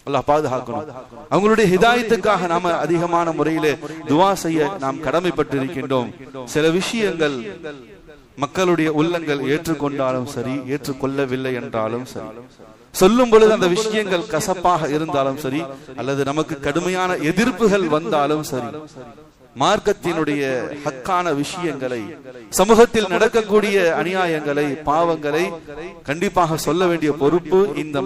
அல்லாஹ் பாதுகாக்கணும். அவங்களுடைய ஹிதாயத்துக்காக நாம அதிகமான முறையிலே துவா செய்ய நாம் கடமைப்பட்டிருக்கின்றோம். சில விஷயங்கள் மக்களுடைய உள்ளங்கள் ஏற்றுக்கொண்டாலும் சரி, ஏற்றுக்கொள்ளவில்லை என்றாலும் சரி, சொல்லும் பொழுது அந்த விஷயங்கள் கசப்பாக இருந்தாலும் சரி, அல்லது நமக்கு கடுமையான எதிர்ப்புகள் வந்தாலும் சரி, மார்க்கத்தினுடைய ஹக்கான விஷயங்களை, சமூகத்தில் நடக்கக்கூடிய அநியாயங்களை, பாவங்களை கண்டிப்பாக சொல்ல வேண்டிய பொறுப்பு இந்த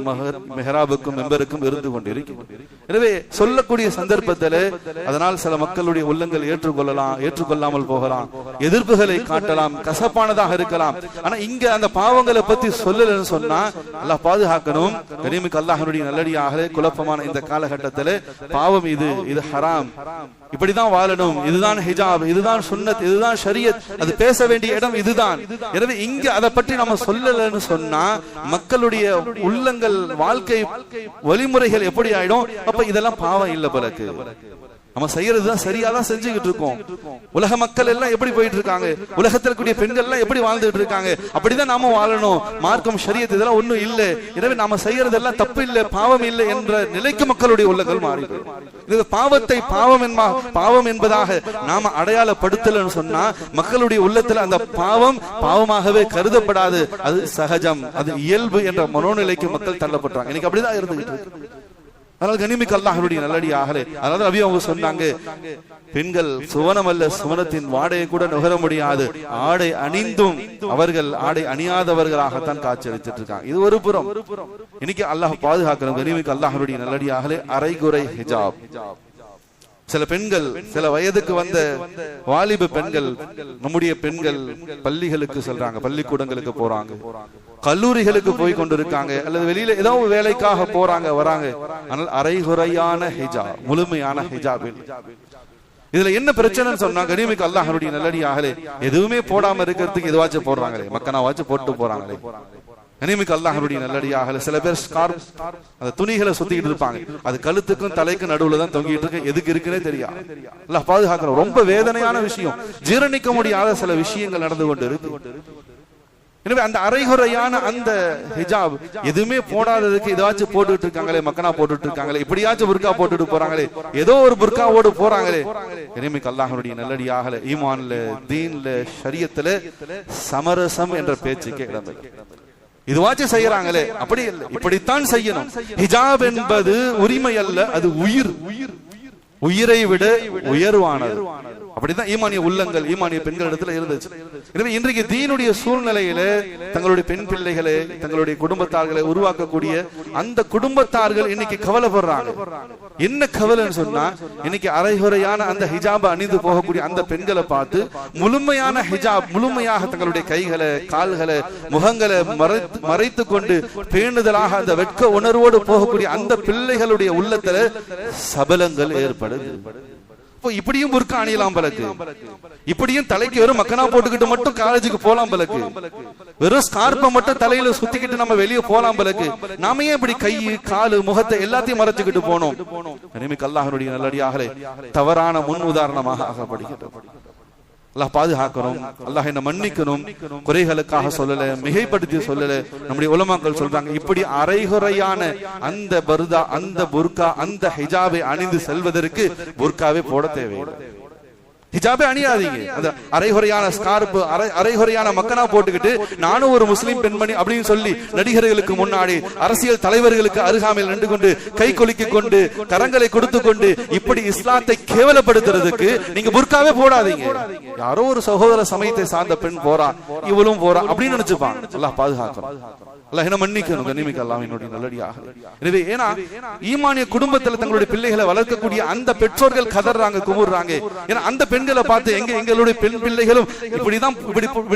மெஹராபுக்கும் மெம்பருக்கும் இருந்து கொண்டிருக்கிறது. எனவே சொல்லக்கூடிய சந்தர்ப்பத்தில் அதனால் சில மக்களுடைய உள்ளங்கள் ஏற்றுக்கொள்ளலாம், ஏற்றுக்கொள்ளாமல் போகலாம், எதிர்ப்புகளை காட்டலாம், கசப்பானதாக இருக்கலாம். ஆனா இங்க அந்த பாவங்களை பத்தி சொல்லலன்னு சொன்னா அல்லாஹ் பாதுகாக்கணும். கனிமிக்க அல்லாஹ்வுடைய நல்லடியார்களே, குழப்பமான இந்த காலகட்டத்தில் பாவம் இது ஹராம், இப்படிதான் வாழணும், இதுதான் ஹிஜாப், இதுதான் சுன்னத், இதுதான் ஷரியத், அது பேச வேண்டிய இடம் இதுதான். எனவே இங்க அதை பற்றி நம்ம சொல்லலன்னு சொன்னா மக்களுடைய உள்ளங்கள், வாழ்க்கை வழிமுறைகள் எப்படி ஆயிடும்? அப்ப இதெல்லாம் பாவம் இல்ல பலக்கு. நம்ம செய்யறதுதான் சரியாதான் செஞ்சுக்கிட்டு இருக்கோம். உலக மக்கள் எல்லாம் எப்படி போயிட்டு இருக்காங்க, உலகத்தில் கூடிய பெண்கள் எல்லாம் எப்படி வாழ்ந்துட்டு இருக்காங்க, அப்படிதான் நாம வாழணும். மார்க்கம், ஷரியத் இதெல்லாம் ஒண்ணும் இல்லை. எனவே நாம செய்யறதெல்லாம் தப்பு இல்லை, பாவம் இல்லை என்ற நிலைக்கு மக்களுடைய உள்ளங்கள் மாறி இது பாவத்தை பாவம் என்பதாக நாம அடையாளப்படுத்தலன்னு சொன்னா மக்களுடைய உள்ளத்துல அந்த பாவம் பாவமாகவே கருதப்படாது. அது சகஜம், அது இயல்பு என்ற மனோநிலைக்கு மக்கள் தள்ளப்படுறாங்க. இன்னைக்கு அப்படிதான் இருந்துகிட்டு இருக்கு. அதனால் கனிமிக்க அல்லாஹ்வுடைய நல்லடியார்களே, அதாவது நபி அவங்க சொன்னாங்க, பெண்கள் சுவனம் அல்ல, சுவனத்தின் வாடையை கூட நுகர முடியாது. ஆடை அணிந்தும் அவர்கள் ஆடை அணியாதவர்களாகத்தான் காட்சியளித்துட்டு இருக்காங்க. இது ஒரு புறம். இன்னைக்கு அல்லாஹ் பாதுகாக்கணும். கனிமிக்க அல்லாஹ்வுடைய நல்லடியார்களே, அரைகுறை ஹிஜாப். சில பெண்கள், சில வயதுக்கு வந்த வாலிப பெண்கள், நம்முடைய பெண்கள் பள்ளிகளுக்கு செல்றாங்க, பள்ளிக்கூடங்களுக்கு போறாங்க, கல்லூரிகளுக்கு போய் கொண்டிருக்காங்க, அல்லது வெளியில ஏதோ வேலைக்காக போறாங்க வராங்க. ஆனால் அரைகுறையான ஹிஜாப், முழுமையான ஹிஜாப் இல்லை. இதுல என்ன பிரச்சனைன்னு சொன்னா கனிமிக்க அல்லாஹ்வுடைய நல்லடியார்களே, எதுவுமே போடாம இருக்கிறதுக்கு எதுவாச்சும் போடுறாங்களே, மக்கனாவாச்சும் போட்டு போறாங்களே. கனிமிக்க அல்லாஹ்வுடைய நல்லடியார்களே, சில பேர் ஸ்கார்ப், அந்த துணிகளை சுத்திக்கிட்டு இருப்பாங்க, அது கழுத்துக்கும் தலைக்கும் நடுவுல தான் தொங்கிட்டு இருக்கு, எதுக்கு இருக்குன்னே தெரியாது. அல்லாஹ் பாதுகாக்கணும். ரொம்ப வேதனையான விஷயம், ஜீரணிக்க முடியாத சில விஷயங்கள் நடந்து கொண்டு இருக்கு. எனவே அந்த அரைகுறையான அந்த ஹிஜாப், எதுவுமே போடாததுக்கு ஏதாச்சும் போட்டுட்டு இருக்காங்களே, மக்கனா போட்டுட்டு இருக்காங்களே, இப்படியாச்சும் புர்கா போட்டுட்டு போறாங்களே, ஏதோ ஒரு புர்காவோடு போறாங்களே. கனிமிக்க அல்லாஹ்வுடைய நல்லடியார்களே, ஈமான்ல, தீன்ல, ஷரியத்துல சமரசம் என்ற பேச்சுக்கு இடம். இதுவாச்சும் செய்யறாங்களே, அப்படி இல்லை, இப்படித்தான் செய்யணும். ஹிஜாப் என்பது உரிமை அல்ல, அது உயிர், உயிரை விட உயர்வானது. அப்படிதான் ஈமானிய உள்ளங்கள், ஈமானிய பெண்கள் இடத்துல இருந்துச்சு. எனவே இன்றைக்கு தீனுடைய சூழ்நிலையில தங்களுடைய பெண் பிள்ளைகளை, தங்களுடைய குடும்பத்தார்களை உருவாக்கக்கூடிய அந்த குடும்பத்தார்கள் இன்னைக்கு கவலைப்படுறாங்க. என்ன கவலைன்னு சொன்னா, இன்னைக்கு அரைகுறையான அந்த ஹிஜாபை அணிந்து போகக்கூடிய அந்த பெண்களை பார்த்து முழுமையான ஹிஜாப், முழுமையாக தங்களுடைய கைகளை, கால்களை, முகங்களை மறைத்து கொண்டு பேணுதலாக அந்த வெட்க உணர்வோடு போகக்கூடிய அந்த பிள்ளைகளுடைய உள்ளத்துல சபலங்கள் ஏற்படுது. இப்படியும் புர்கா அணியலாம் பலக்கு, இப்படியும் தலைக்கு வெறும் மக்கனா போட்டுக்கிட்டு மட்டும் காலேஜுக்கு போலாம் பலக்கு, வெறும் ஸ்கார்ப்பை மட்டும் தலையில சுத்திக்கிட்டு நம்ம வெளியே போலாம் பலக்கு. நாம ஏன் இப்படி கை, காலு, முகத்தை எல்லாத்தையும் மறைச்சுக்கிட்டு போனோம்? கனிமிக்க அல்லாஹ்வுடைய நல்லடியார்களே, தவறான முன் உதாரணமாக ஆகப்படுகிறது. அல்லாஹ் பாதுகாக்கணும். அல்லாஹ் என்ன மன்னிக்கணும். குறைகளுக்காக சொல்லல, மிகைப்படுத்தி சொல்லல. நம்முடைய உலமாக்கள் சொல்றாங்க, இப்படி அரைகுறையான அந்த பர்தா, அந்த புர்கா, அந்த ஹிஜாபை அணிந்து செல்வதற்கு புர்காவை போட தேவையில்லை. ஹிஜாபே அணியாதீங்க. அந்த அரைகுறையான ஸ்கார்ப், அரைகுறையான மக்கனா போட்டுக்கிட்டு நானும் ஒரு முஸ்லிம் பெண்மணி அப்படின்னு சொல்லி நடிகர்களுக்கு முன்னாடி, அரசியல் தலைவர்களுக்கு அருகாமையில் நின்று கொண்டு, கை கொலுக்கி கொண்டு, கரங்களை கொடுத்து கொண்டு, இப்படி இஸ்லாத்தை கேவலப்படுத்துறதுக்கு நீங்க புர்காவே போடாதீங்க. யாரோ ஒரு சகோதர சமயத்தை சார்ந்த பெண் போறா, இவளும் போறா அப்படின்னு நினைச்சுப்பாங்க. அல்லாஹ் பாதுகாக்கணும். அல்லாஹ் என்ன மன்னிக்கணும். கண்ணியமிக்க அல்லாஹ்வினுடைய நல்லடியாக. எனவே ஏன்னா ஈமானிய குடும்பத்துல தங்களுடைய பிள்ளைகளை வளர்க்கக்கூடிய அந்த பெற்றோர்கள் கதறாங்க, குமுறாங்க. ஏன்னா அந்த பெண்களை பார்த்து எங்களுடைய பெண் பிள்ளைகளும் இப்படி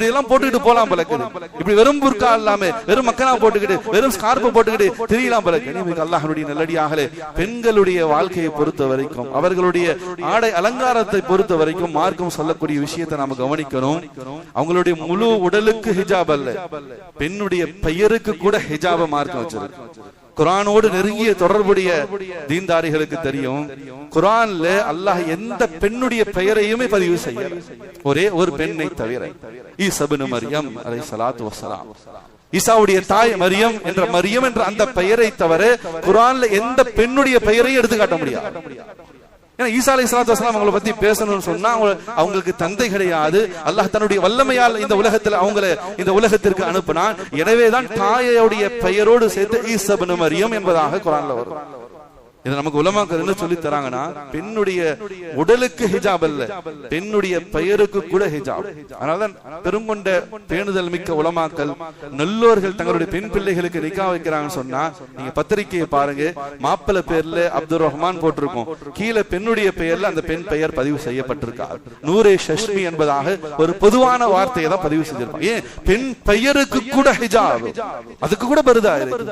எல்லாம் போட்டுக்கிட்டு போலாம் பலக்குது. இப்படி வெறும் புர்கா இல்லாம வெறும் மக்கனா போட்டுக்கிட்டு வெறும் ஸ்கார்ப் போட்டுக்கிட்டு தெரியலாம் பலக்கு. கண்ணியமிக்க அல்லாஹ்வினுடைய நல்லடியாகலே பெண்களுடைய வாழ்க்கையை பொறுத்த வரைக்கும், அவர்களுடைய ஆடை அலங்காரத்தை பொறுத்த வரைக்கும் மார்க்கம் சொல்லக்கூடிய விஷயத்தை நாம கவனிக்கணும். அவங்களுடைய முழு உடலுக்கு ஹிஜாப் அல்ல, பெண்ணுடைய பெயருக்கு கூட ஹிஜாப மார்க்கம் வச்சிருக்கு. குர்ஆனோடு நெருங்கிய தொடர்புடைய தீன்தாரிகளுக்கு தெரியும், குர்ஆன்ல அல்லாஹ் எந்த பெண்ணுடைய பெயரையுமே பதிவு செய்யல, ஒரே ஒரு பெண்ணை தவிர. ஈசா இப்னு மரியம் அலைஹிஸ்ஸலாத்து வஸ்ஸலாம், ஈசாவுடைய தாய் மரியம் என்ற அந்த பெயரை தவிர குர்ஆன்ல எந்த பெண்ணுடைய பெயரையும் எடுத்து காட்ட முடியாது. ஏன்னா ஈசா அலைஹிஸ்ஸலாத்து வஸ்ஸலாம் அவங்களை பத்தி பேசணும்னு சொன்னா அவங்களுக்கு தந்தை கிடையாது. அல்லாஹ் தன்னுடைய வல்லமையால் இந்த உலகத்துல அவங்களை இந்த உலகத்திற்கு அனுப்பினான். எனவேதான் தாயோடைய பெயரோடு சேர்த்து ஈசா இப்னு மரியம் என்பதாக குர்ஆன்ல வரும். இது நமக்கு உலமாக்கள் என்ன சொல்லி தராங்கன்னா, பெண்ணுடைய உடலுக்கு ஹிஜாப் அல்ல, பெண்ணுடைய பெயருக்கு கூட ஹிஜாப். அதனாலதான் பெருங்கொண்ட பேணுதல் மிக்க உலமாக்கள் நல்லோர்கள் தங்களுடைய பெண் பிள்ளைகளுக்கு நிக்கா வைக்கிறாங்கன்னு சொன்னா, நீங்க பத்திரிகையை பாருங்க, மாப்பிள்ளை பேர்ல அப்துல் ரஹ்மான் போட்டிருக்கும், கீழே பெண்ணுடைய பெயர்ல அந்த பெண் பெயர் பதிவு செய்யப்பட்டிருக்கார். நூரே ஷஷ்மி என்பதாக ஒரு பொதுவான வார்த்தையை தான் பதிவு செஞ்சிருப்பாங்க. ஏன் பெண் பெயருக்கு கூட ஹிஜாப், அதுக்கு கூட பருதா இருக்கு.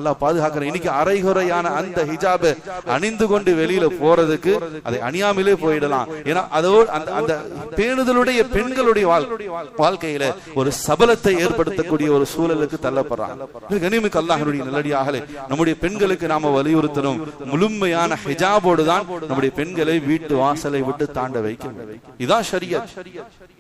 அல்லாஹ் பாதுகாக்கிறேன். இன்னைக்கு அரைகுறையான அந்த ஹிஜாப அணிந்து கொண்டு வெளியில போறதுக்கு அதை அணியாமலே போயிடலாம். ஏன்னா அதோடு அந்த பேணுதலுடைய பெண்களுடைய வாழ்க்கையில ஒரு சபலத்தை ஏற்படுத்தக்கூடிய ஒரு சூழலுக்கு தள்ளப்படுறாங்க. கண்ணியமிக்க அல்லாஹ்வுடைய நல்லடியாகலே நம்முடைய பெண்களுக்கு நாம வலியுறுத்தணும், முழுமையான ஹிஜாபோடு தான் நம்முடைய பெண்களை வீட்டு வாசலை விட்டு தாண்ட வைக்கணும். இதான் ஷரியத்.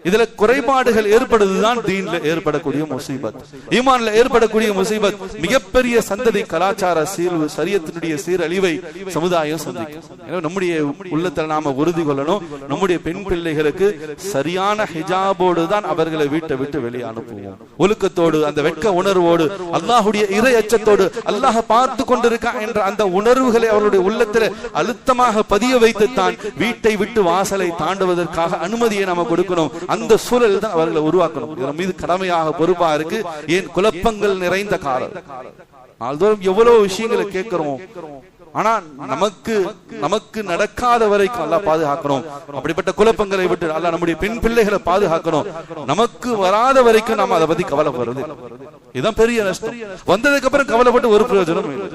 இதுல குறைபாடுகள் ஏற்படுவதுதான் தீன்ல ஏற்படக்கூடிய முசீபத், ஈமான்ல ஏற்படக்கூடிய முசீபத். மிகப்பெரிய சந்ததி கலாச்சார சீர்வு, ஷரியத்தினுடைய சீரழிவை சமுதாயம் சந்திக்கும். நம்முடைய உள்ளத்தில் நாம உறுதி கொள்ளணும், நம்முடைய பெண் பிள்ளைகளுக்கு சரியான ஹிஜாபோடு தான் அவர்களை வீட்டை விட்டு வெளியே அனுப்புவோம். ஒழுக்கத்தோடு, அந்த வெட்க உணர்வோடு, அல்லாஹ்வுடைய இறை அச்சத்தோடு, அல்லாஹ் பார்த்து கொண்டிருக்கா என்ற அந்த உணர்வுகளை அவர்களுடைய உள்ளத்தில் அழுத்தமாக பதிய வைத்துத்தான் வீட்டை விட்டு வாசலை தாண்டுவதற்காக அனுமதியை நாம கொடுக்கணும். அந்த சூழல் தான் அவர்களை உருவாக்கணும். இதன் மீது கடமையாக பொறுப்பா இருக்கு. ஏன் குழப்பங்கள் நிறைந்த காலம், நாள்தோறும் எவ்வளவு விஷயங்களை கேட்கிறோம், ஆனா நமக்கு நடக்காத வரைக்கும் அல்லாஹ் பாதுகாக்கணும். அப்படிப்பட்ட குழப்பங்களை விட்டு அல்லாஹ் நம்முடைய பெண் பிள்ளைகளை பாதுகாக்கணும். நமக்கு வராத வரைக்கும் நாம அதை பத்தி கவலைப்படுறது, இதுதான் பெரிய நஷ்டம். வந்ததுக்கு அப்புறம் கவலைப்பட்டு ஒரு பிரயோஜனம் இல்லை.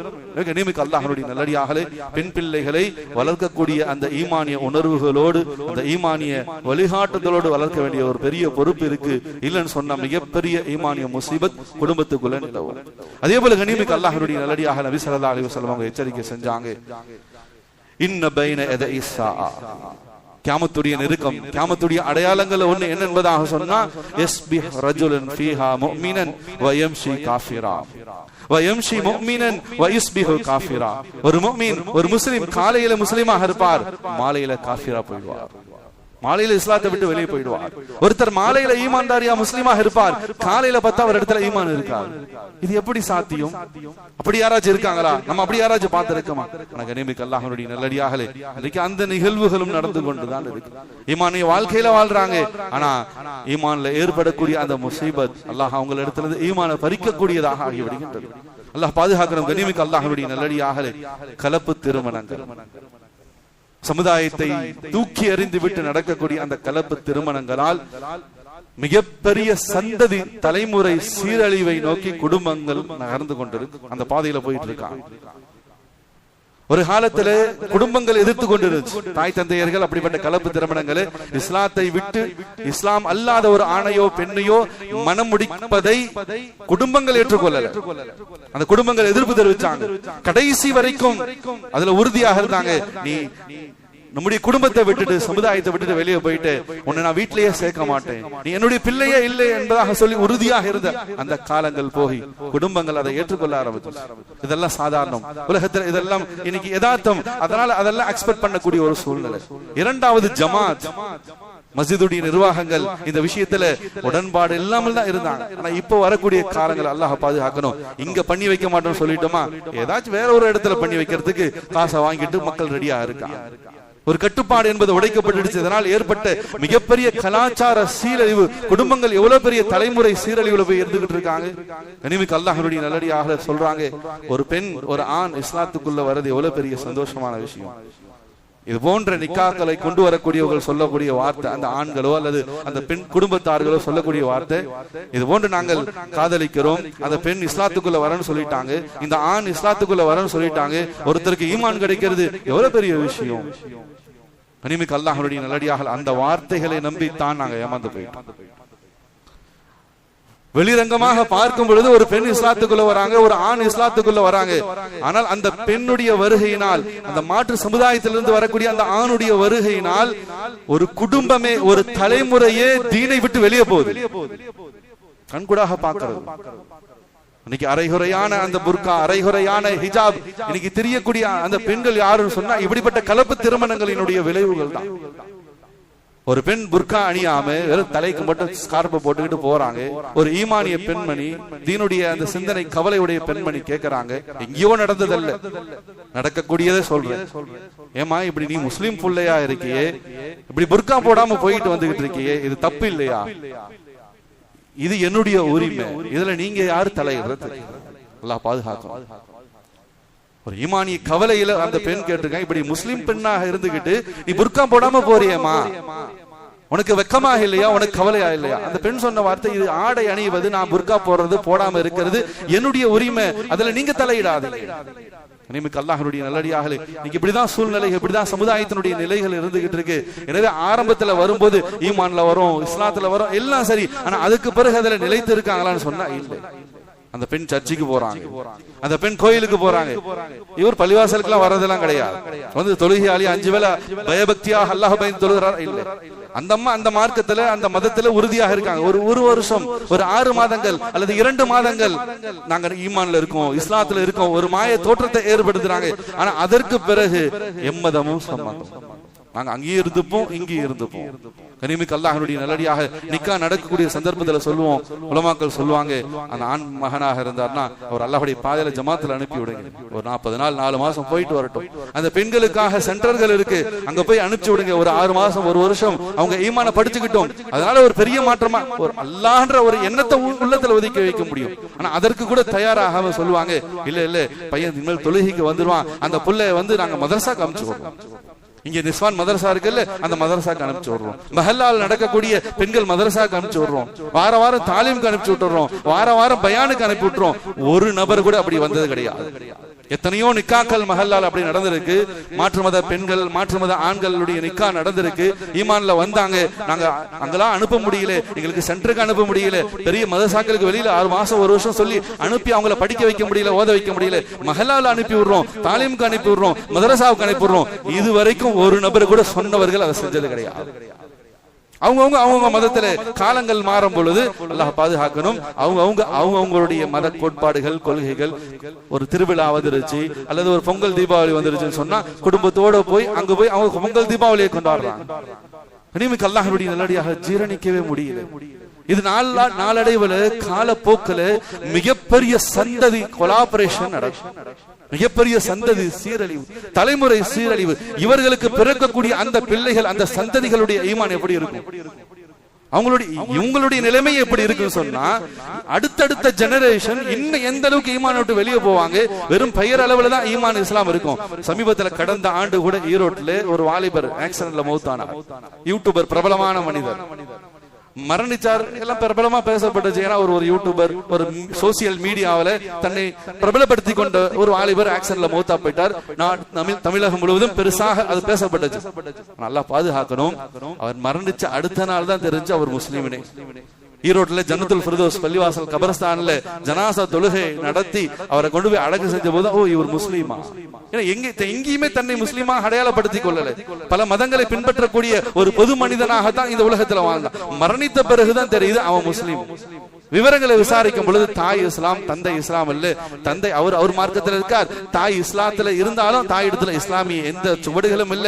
நியமிக்க அல்லாஹ்வுடைய நல்லடியாகலே பெண் பிள்ளைகளை வளர்க்கக்கூடிய அந்த ஈமானிய உணர்வுகளோடு, அந்த ஈமானிய வழிகாட்டுதலோடு வளர்க்க வேண்டிய ஒரு பெரிய பொறுப்பு இருக்கு. இல்லைன்னு சொன்னா மிகப்பெரிய ஈமானிய முசீபத் குடும்பத்துக்குள்ள நிலவும். அதே போல நியமிக்க அல்லாஹ்வுடைய நல்லடியாக நபி ஸல்லல்லாஹு அலைஹி வஸல்லம் அவங்க எச்சரிக்கை செஞ்சாங்க, இன்ன பைன யதை ஸாஅ, கியாமத்துடைய நெருக்கம், கியாமத்துடைய அடையாளங்கள் ஒண்ணு என்ன என்பதாக சொன்னா, யஸ்பிஹ் ரஜுலன் ஃபீஹா முஃமினன் வ யம்ஷி காஃபிரா வ யம்ஷி முஃமினன் வ யஸ்பிஹு காஃபிரா. ஒரு முஃமின், ஒரு முஸ்லிம் காலையில முஸ்லிமாக இருப்பார், மாலையில காஃபிரா போய்டுவார், மாலையில இஸ்லாத்தை விட்டு வெளியே போயிடுவார். ஒருத்தர் மாலையில ஈமான்தாரியா முஸ்லிமாக இருப்பார், காலையில பார்த்தா ஒரு இடத்துல ஈமான் இருக்காது. இது எப்படி சாத்தியம்? அப்படி யாராச்சும் இருக்காங்களா? நம்ம அப்படி யாராச்சும் பார்த்திருக்கோமா? கண்ணியமிக்க அல்லாஹ்வுடைய நல்லடியாகலே இன்னைக்கு அந்த நிகழ்வுகளும் நடந்து கொண்டுதான் இருக்கு. ஈமானிய வாழ்க்கையில வாழ்றாங்க, ஆனா ஈமான்ல ஏற்படக்கூடிய அந்த முசீபத் அல்லாஹ் அவங்க இடத்துல ஈமானை பறிக்கக்கூடியதாக ஆகிவிடுகின்றது. அல்லாஹ் பாதுகாக்கணும். கண்ணியமிக்க அல்லாஹ்வுடைய நல்லடியாகலே கலப்பு திருமணங்கள், சமுதாயத்தை தூக்கி எறிந்து விட்டு நடக்கக்கூடிய அந்த கலப்பு திருமணங்களால் மிகப்பெரிய சந்ததி தலைமுறை சீரழிவை நோக்கி குடும்பங்கள் நகர்ந்து கொண்டிருக்கு, அந்த பாதையில போயிட்டு இருக்காங்க. ஒரு காலத்துல குடும்பங்கள் எதிர்த்து கொண்டிருந்துச்சு, தாய் தந்தையர்கள் அப்படிப்பட்ட கலப்பு திருமணங்களை, இஸ்லாத்தை விட்டு இஸ்லாம் அல்லாத ஒரு ஆணையோ பெண்ணையோ மனம் முடிப்பதை குடும்பங்கள் ஏற்றுக்கொள்ளல. அந்த குடும்பங்கள் எதிர்ப்பு தெரிவிச்சாங்க. கடைசி வரைக்கும் அதுல உறுதியாக இருந்தாங்க, நம்முடைய குடும்பத்தை விட்டுட்டு சமுதாயத்தை விட்டுட்டு வெளியே போயிட்டு உன்னை நான் வீட்டிலேயே சேர்க்க மாட்டேன், நீ என்னுடைய பிள்ளையே இல்லை என்பதாக சொல்லி உறுதியாக இருந்த அந்த காலங்கள் போய் குடும்பங்கள் அதை ஏற்றுக்கொள்ள ஆரம்பிச்சு. இதெல்லாம் சாதாரணம் உலகத்தில், இதெல்லாம் இன்னைக்கு யதார்த்தம். அதனால அதெல்லாம் எக்ஸ்பெக்ட் பண்ணக்கூடிய ஒரு சூழ்நிலை. இரண்டாவது ஜமாத், மஸ்ஜிதுடைய நிர்வாகங்கள் இந்த விஷயத்துல உடன்பாடு இல்லாமல் தான் இருந்தாங்க. ஆனா இப்போ வரக்கூடிய காலங்கள் அல்லாஹ் பாதுகாக்கணும். இங்க பண்ணி வைக்க மாட்டோம்னு சொல்லிட்டோமா, ஏதாச்சும் வேற ஒரு இடத்துல பண்ணி வைக்கிறதுக்கு காசை வாங்கிட்டு மக்கள் ரெடியா இருக்காங்க. ஒரு கட்டுப்பாடு என்பது உடைக்கப்பட்டுடுச்சு. இதனால் ஏற்பட்ட மிகப்பெரிய கலாச்சார சீரழிவு, குடும்பங்கள் எவ்வளவு பெரிய தலைமுறை சீரழிவுல போய் இருந்துகிட்டு இருக்காங்க. கனிமிக்கு அல்லாஹ்வுடைய நல்லடியாக சொல்றாங்க, ஒரு பெண் ஒரு ஆண் இஸ்லாத்துக்குள்ள வர்றது எவ்வளவு பெரிய சந்தோஷமான விஷயம். இது போன்ற நிக்காக்களை கொண்டு வரக்கூடியவர்கள் சொல்லக்கூடிய வார்த்தை, அந்த ஆண்களோ அல்லது அந்த பெண் குடும்பத்தார்களோ சொல்லக்கூடிய வார்த்தை, இது போன்று நாங்கள் காதலிக்கிறோம், அந்த பெண் இஸ்லாத்துக்குள்ள வரன்னு சொல்லிட்டாங்க, இந்த ஆண் இஸ்லாத்துக்குள்ள வரன்னு சொல்லிட்டாங்க, ஒருத்தருக்கு ஈமான் கிடைக்கிறது எவ்வளவு பெரிய விஷயம். கனிமிக்கு அல்லாஹ்வுடைய நல்லடியாக அந்த வார்த்தைகளை நம்பித்தான் நாங்கள் ஏமாந்து போயிட்டோம். வெளிரங்கமாக பார்க்கும் பொழுது ஒரு பெண் இஸ்லாத்துக்குள்ள வராங்க, ஒரு ஆண் இஸ்லாத்துக்குள்ள வராங்க. ஆனால் அந்த பெண்ணுடைய வருகையினால், அந்த மாற்று சமுதாயத்திலிருந்து வரக்கூடிய அந்த ஆணுடைய வருகையினால் ஒரு குடும்பமே, ஒரு தலைமுறையே தீனை விட்டு வெளியே போகுது. கண்கூடாக பார்க்கிறது. இன்னைக்கு அரைகுறையான அந்த புர்கா, அரைகுறையான ஹிஜாப் இன்னைக்கு தெரியக்கூடிய அந்த பெண்கள் யாருன்னு சொன்னா இப்படிப்பட்ட கலப்பு திருமணங்களினுடைய விளைவுகள் தான். ஒரு பெண் புர்கா அணியாம வெறும் தலைக்கு மட்டும் ஸ்கார்ப போட்டுக்கிட்டு போறாங்க. ஒரு ஈமானிய பெண்மணி, தீனுடைய அந்த சிந்தனை கவலையுடைய பெண்மணி கேட்கறாங்க, எங்கேயோ நடந்ததல்ல, நடக்கக்கூடியதே சொல்றேன். ஏமா இப்படி நீ முஸ்லீம் புள்ளையா இருக்கியே, இப்படி புர்கா போடாம போயிட்டு வந்துகிட்டு இருக்கியே, இது தப்பு இல்லையா? இது என்னுடைய உரிமை, இதுல நீங்க யாரு தலையிடுறது? அல்லாஹ் பாதுகாக்கும். ஒரு ஈமானிய கவலையில அந்த பெண் கேட்டிருக்காங்க, இப்படி முஸ்லிம் பெண்ணாக இருந்துகிட்டு நீ புர்கா போடாம போறியேமா, உனக்கு வெக்கமாக இல்லையா, உனக்கு கவலையா இல்லையா? அந்த பெண் சொன்ன வார்த்தை, இது ஆடை அணிவது, நான் புர்கா போடுறது போடாம இருக்கிறது என்னுடைய உரிமை, அதுல நீங்க தலையிடாது. நிமிக்கு அல்லாஹ்வுடைய நல்லடியார்களே, இன்னைக்கு இப்படிதான் சூழ்நிலை, இப்படிதான் சமுதாயத்தினுடைய நிலைகள் இருந்துகிட்டு இருக்கு. எனவே ஆரம்பத்துல வரும்போது ஈமான்ல வரும், இஸ்லாத்துல வரும், எல்லாம் சரி. ஆனா அதுக்கு பிறகு அதுல நிலைத்து இருக்காங்களான்னு சொன்னா இல்லை. அந்த பெண் சர்ச்சுக்கு போறாங்க, அந்த பெண் கோயிலுக்கு போறாங்க. இவர் பள்ளிவாசலுக்கு எல்லாம் வர்றதெல்லாம் கிடையாது. வந்து தொழுகையாளி 5 வேளை பயபக்தியாக அல்லாஹ் பயந்து தொழுகிறார் இல்லை. அந்த அம்மா அந்த மார்க்கத்துல, அந்த மதத்துல உறுதியாக இருக்காங்க. ஒரு வருஷம், ஒரு 6 மாதங்கள் அல்லது 2 மாதங்கள் நாங்க ஈமான்ல இருக்கோம், இஸ்லாத்துல இருக்கோம், ஒரு மாய தோற்றத்தை ஏற்படுத்துறாங்க. ஆனா அதற்கு பிறகு எம்மதமும் சம்மதம், நாங்க அங்கேயே இருந்துப்போம், இங்கே இருந்துப்போம். கனிமிக்கு அல்லாஹ்வுடைய நல்லடியாக நிக்கா நடக்கக்கூடிய சந்தர்ப்பத்துல சொல்லுவோம், உலமாக்கள் சொல்லுவாங்க, அந்த ஆண் மகனாக இருந்தார்னா அவர் அல்லாஹ்வுடைய பாதையில ஜமாத்துல அனுப்பி விடுங்க, ஒரு 40 நாள் 4 மாசம் போயிட்டு வரட்டும். அந்த பெண்களுக்காக சென்டர்கள் இருக்கு, அங்க போய் அனுப்பிச்சு விடுங்க. ஒரு 6 மாசம் 1 வருஷம் அவங்க ஈமான படிச்சுக்கிட்டோம். அதனால ஒரு பெரிய மாற்றமா ஒரு அல்லாஹ்ன்ற ஒரு எண்ணத்தை உள்ளத்துல ஒதுக்கி வைக்க முடியும். ஆனா அதற்கு கூட தயாராக சொல்லுவாங்க, இல்ல இல்ல பையன் இனிமேல் தொழுகைக்கு வந்துருவான், அந்த புள்ளை வந்து நாங்க மதரசாக்கு அனுப்பிச்சு விடுறோம். இங்க நிஸ்வான் மதரசா இருக்குல்ல, அந்த மதரசாக்கு அனுப்பிச்சு விடுறோம். மஹல்லால் நடக்கக்கூடிய பெண்கள் மதரசாக்கு அனுப்பிச்சு விடுறோம். வார வாரம் தாலீமுக்கு அனுப்பிச்சு விட்டுறோம், வார வாரம் பயானுக்கு அனுப்பி விட்டுறோம். ஒரு நபர் கூட அப்படி வந்தது கிடையாது. எத்தனையோ நிக்காக்கள் மஹல்லால் அப்படி நடந்திருக்கு. மாற்று மத பெண்கள், மாற்று மத ஆண்களுடைய நிக்கா நடந்திருக்கு. ஈமான்ல வந்தாங்க, நாங்க அங்கெல்லாம் அனுப்ப முடியல, எங்களுக்கு சென்டருக்கு அனுப்ப முடியல, பெரிய மதரசாக்களுக்கு வெளியில 6 மாசம் 1 வருஷம் சொல்லி அனுப்பி அவங்களை படிக்க வைக்க முடியல, ஓத வைக்க முடியல. மஹல்லால அனுப்பி விடுறோம், தாலீமுக்கு அனுப்பி விடுறோம், மதரசாவுக்கு அனுப்பி விடுறோம். இது வரைக்கும் ஒரு நபர் கூட சொன்னவர்கள் அதை செஞ்சது கிடையாது. அவங்க மதத்துல காலங்கள் மாறும் பொழுது அல்லாஹ் பாதுகாக்கணும். அவங்களுடைய மத கோட்பாடுகள், கொள்கைகள், ஒரு திருவிழா வந்துருச்சு அல்லது ஒரு பொங்கல் தீபாவளி வந்துருச்சுன்னு சொன்னா குடும்பத்தோட போய் அங்க போய் அவங்க பொங்கல் தீபாவளியை கொண்டாடுறாங்க. கனிமிக்கு அல்லாஹ்வுடைய நல்லடியாக ஜீரணிக்கவே முடியல. இது நாளடைவுல காலப்போக்குல மிகப்பெரிய சந்ததி கொலாபரேஷன் நடக்கும், மிகப்பெரிய சந்ததி சீரழிவு, தலைமுறை சீரழிவு. இவர்களுக்கு பிறக்கக்கூடிய அந்த பிள்ளைகள், அந்த சந்ததிகளுடைய ஈமான் எப்படி இருக்கும், இவங்களுடைய நிலைமை எப்படி இருக்குன்னு சொன்னா, அடுத்தடுத்த ஜெனரேஷன் இன்னும் எந்த அளவுக்கு ஈமான் விட்டு வெளியே போவாங்க. வெறும் பெயர் அளவுல தான் ஈமான் இஸ்லாம் இருக்கும். சமீபத்துல கடந்த ஆண்டு கூட ஈரோட்டில் ஒரு வாலிபர் ஆக்சிடென்ட்ல மௌத்தானார். யூடியூபர், பிரபலமான மனிதர் மரணிச்சார். எல்லாம் பிரபலமா பேசப்பட்டுச்சு. ஏன்னா ஒரு யூடியூபர், ஒரு சோசியல் மீடியாவில தன்னை பிரபலப்படுத்தி கொண்ட ஒரு வாலிபர் ஆக்சிடென்ட்ல மௌத்தா போயிட்டார். தமிழகம் முழுவதும் பெருசாக அது பேசப்பட்டுச்சு. நல்லா பாதுகாக்கணும். அவர் மரணிச்ச அடுத்த நாள் தான் தெரிஞ்சு அவர் முஸ்லீமினே. ஈரோட்டுல ஜன்னத்துல் ஃபிர்தௌஸ் பள்ளிவாசல் கபரஸ்தான்ல ஜனாசா தொழுகை நடத்தி அவரை கொண்டு போய் அடக்கு செஞ்ச போது ஓ இவர் முஸ்லீமா, எங்கேயுமே தன்னை முஸ்லீமா அடையாளப்படுத்திக் கொள்ளல. பல மதங்களை பின்பற்றக்கூடிய ஒரு பொது மனிதனாகத்தான் இந்த உலகத்துல வாழ்ந்தான். மரணித்த பிறகுதான் தெரியுது அவன் முஸ்லீம். விவரங்களை விசாரிக்கும் பொழுது தாய் இஸ்லாம் தந்தை இஸ்லாம் இல்ல. தந்தை அவர் மார்க்கத்தில் இருக்கார், தாய் இஸ்லாத்துல இருந்தாலும் தாய் இடத்துல இஸ்லாமிய எந்த சுவடுகளும் இல்ல.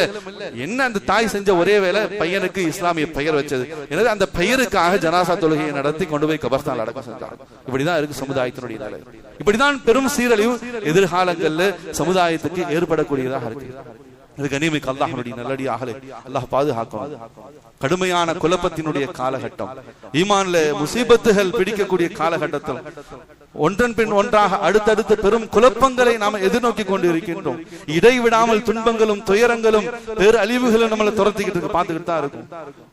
என்ன அந்த தாய் செஞ்ச ஒரே வேலை பையனுக்கு இஸ்லாமிய பெயர் வச்சது. எனவே அந்த பெயருக்காக ஜனாசா தொழுகையை நடத்தி கொண்டு போய் கபர்ஸ்தான் அடக்கம் செஞ்சாங்க. இப்படிதான் இருக்கு சமுதாயத்தினுடைய நிலை. இப்படிதான் பெரும் சீரழிவு எதிர்காலங்கள்ல சமுதாயத்துக்கு ஏற்படக்கூடியதாக இருக்கு. இது கண்ணியமிக்க அல்லாஹ்வுடைய நல்லடியார்களே, அல்லாஹ் பாதுகாக்கும். கடுமையான குழப்பத்தினுடைய காலகட்டம், ஈமான்ல முசீபத்துகள் பிடிக்கக்கூடிய காலகட்டத்தில் ஒன்றன் பின் ஒன்றாக அடுத்தடுத்து பெரும் குழப்பங்களை நாம் எதிர்நோக்கி கொண்டு இருக்கின்றோம். இடைவிடாமல் துன்பங்களும் துயரங்களும் பேரழிவுகளும் நம்மளை துரத்திக்கிட்டு பார்த்துக்கிட்டு தான் இருக்கும்.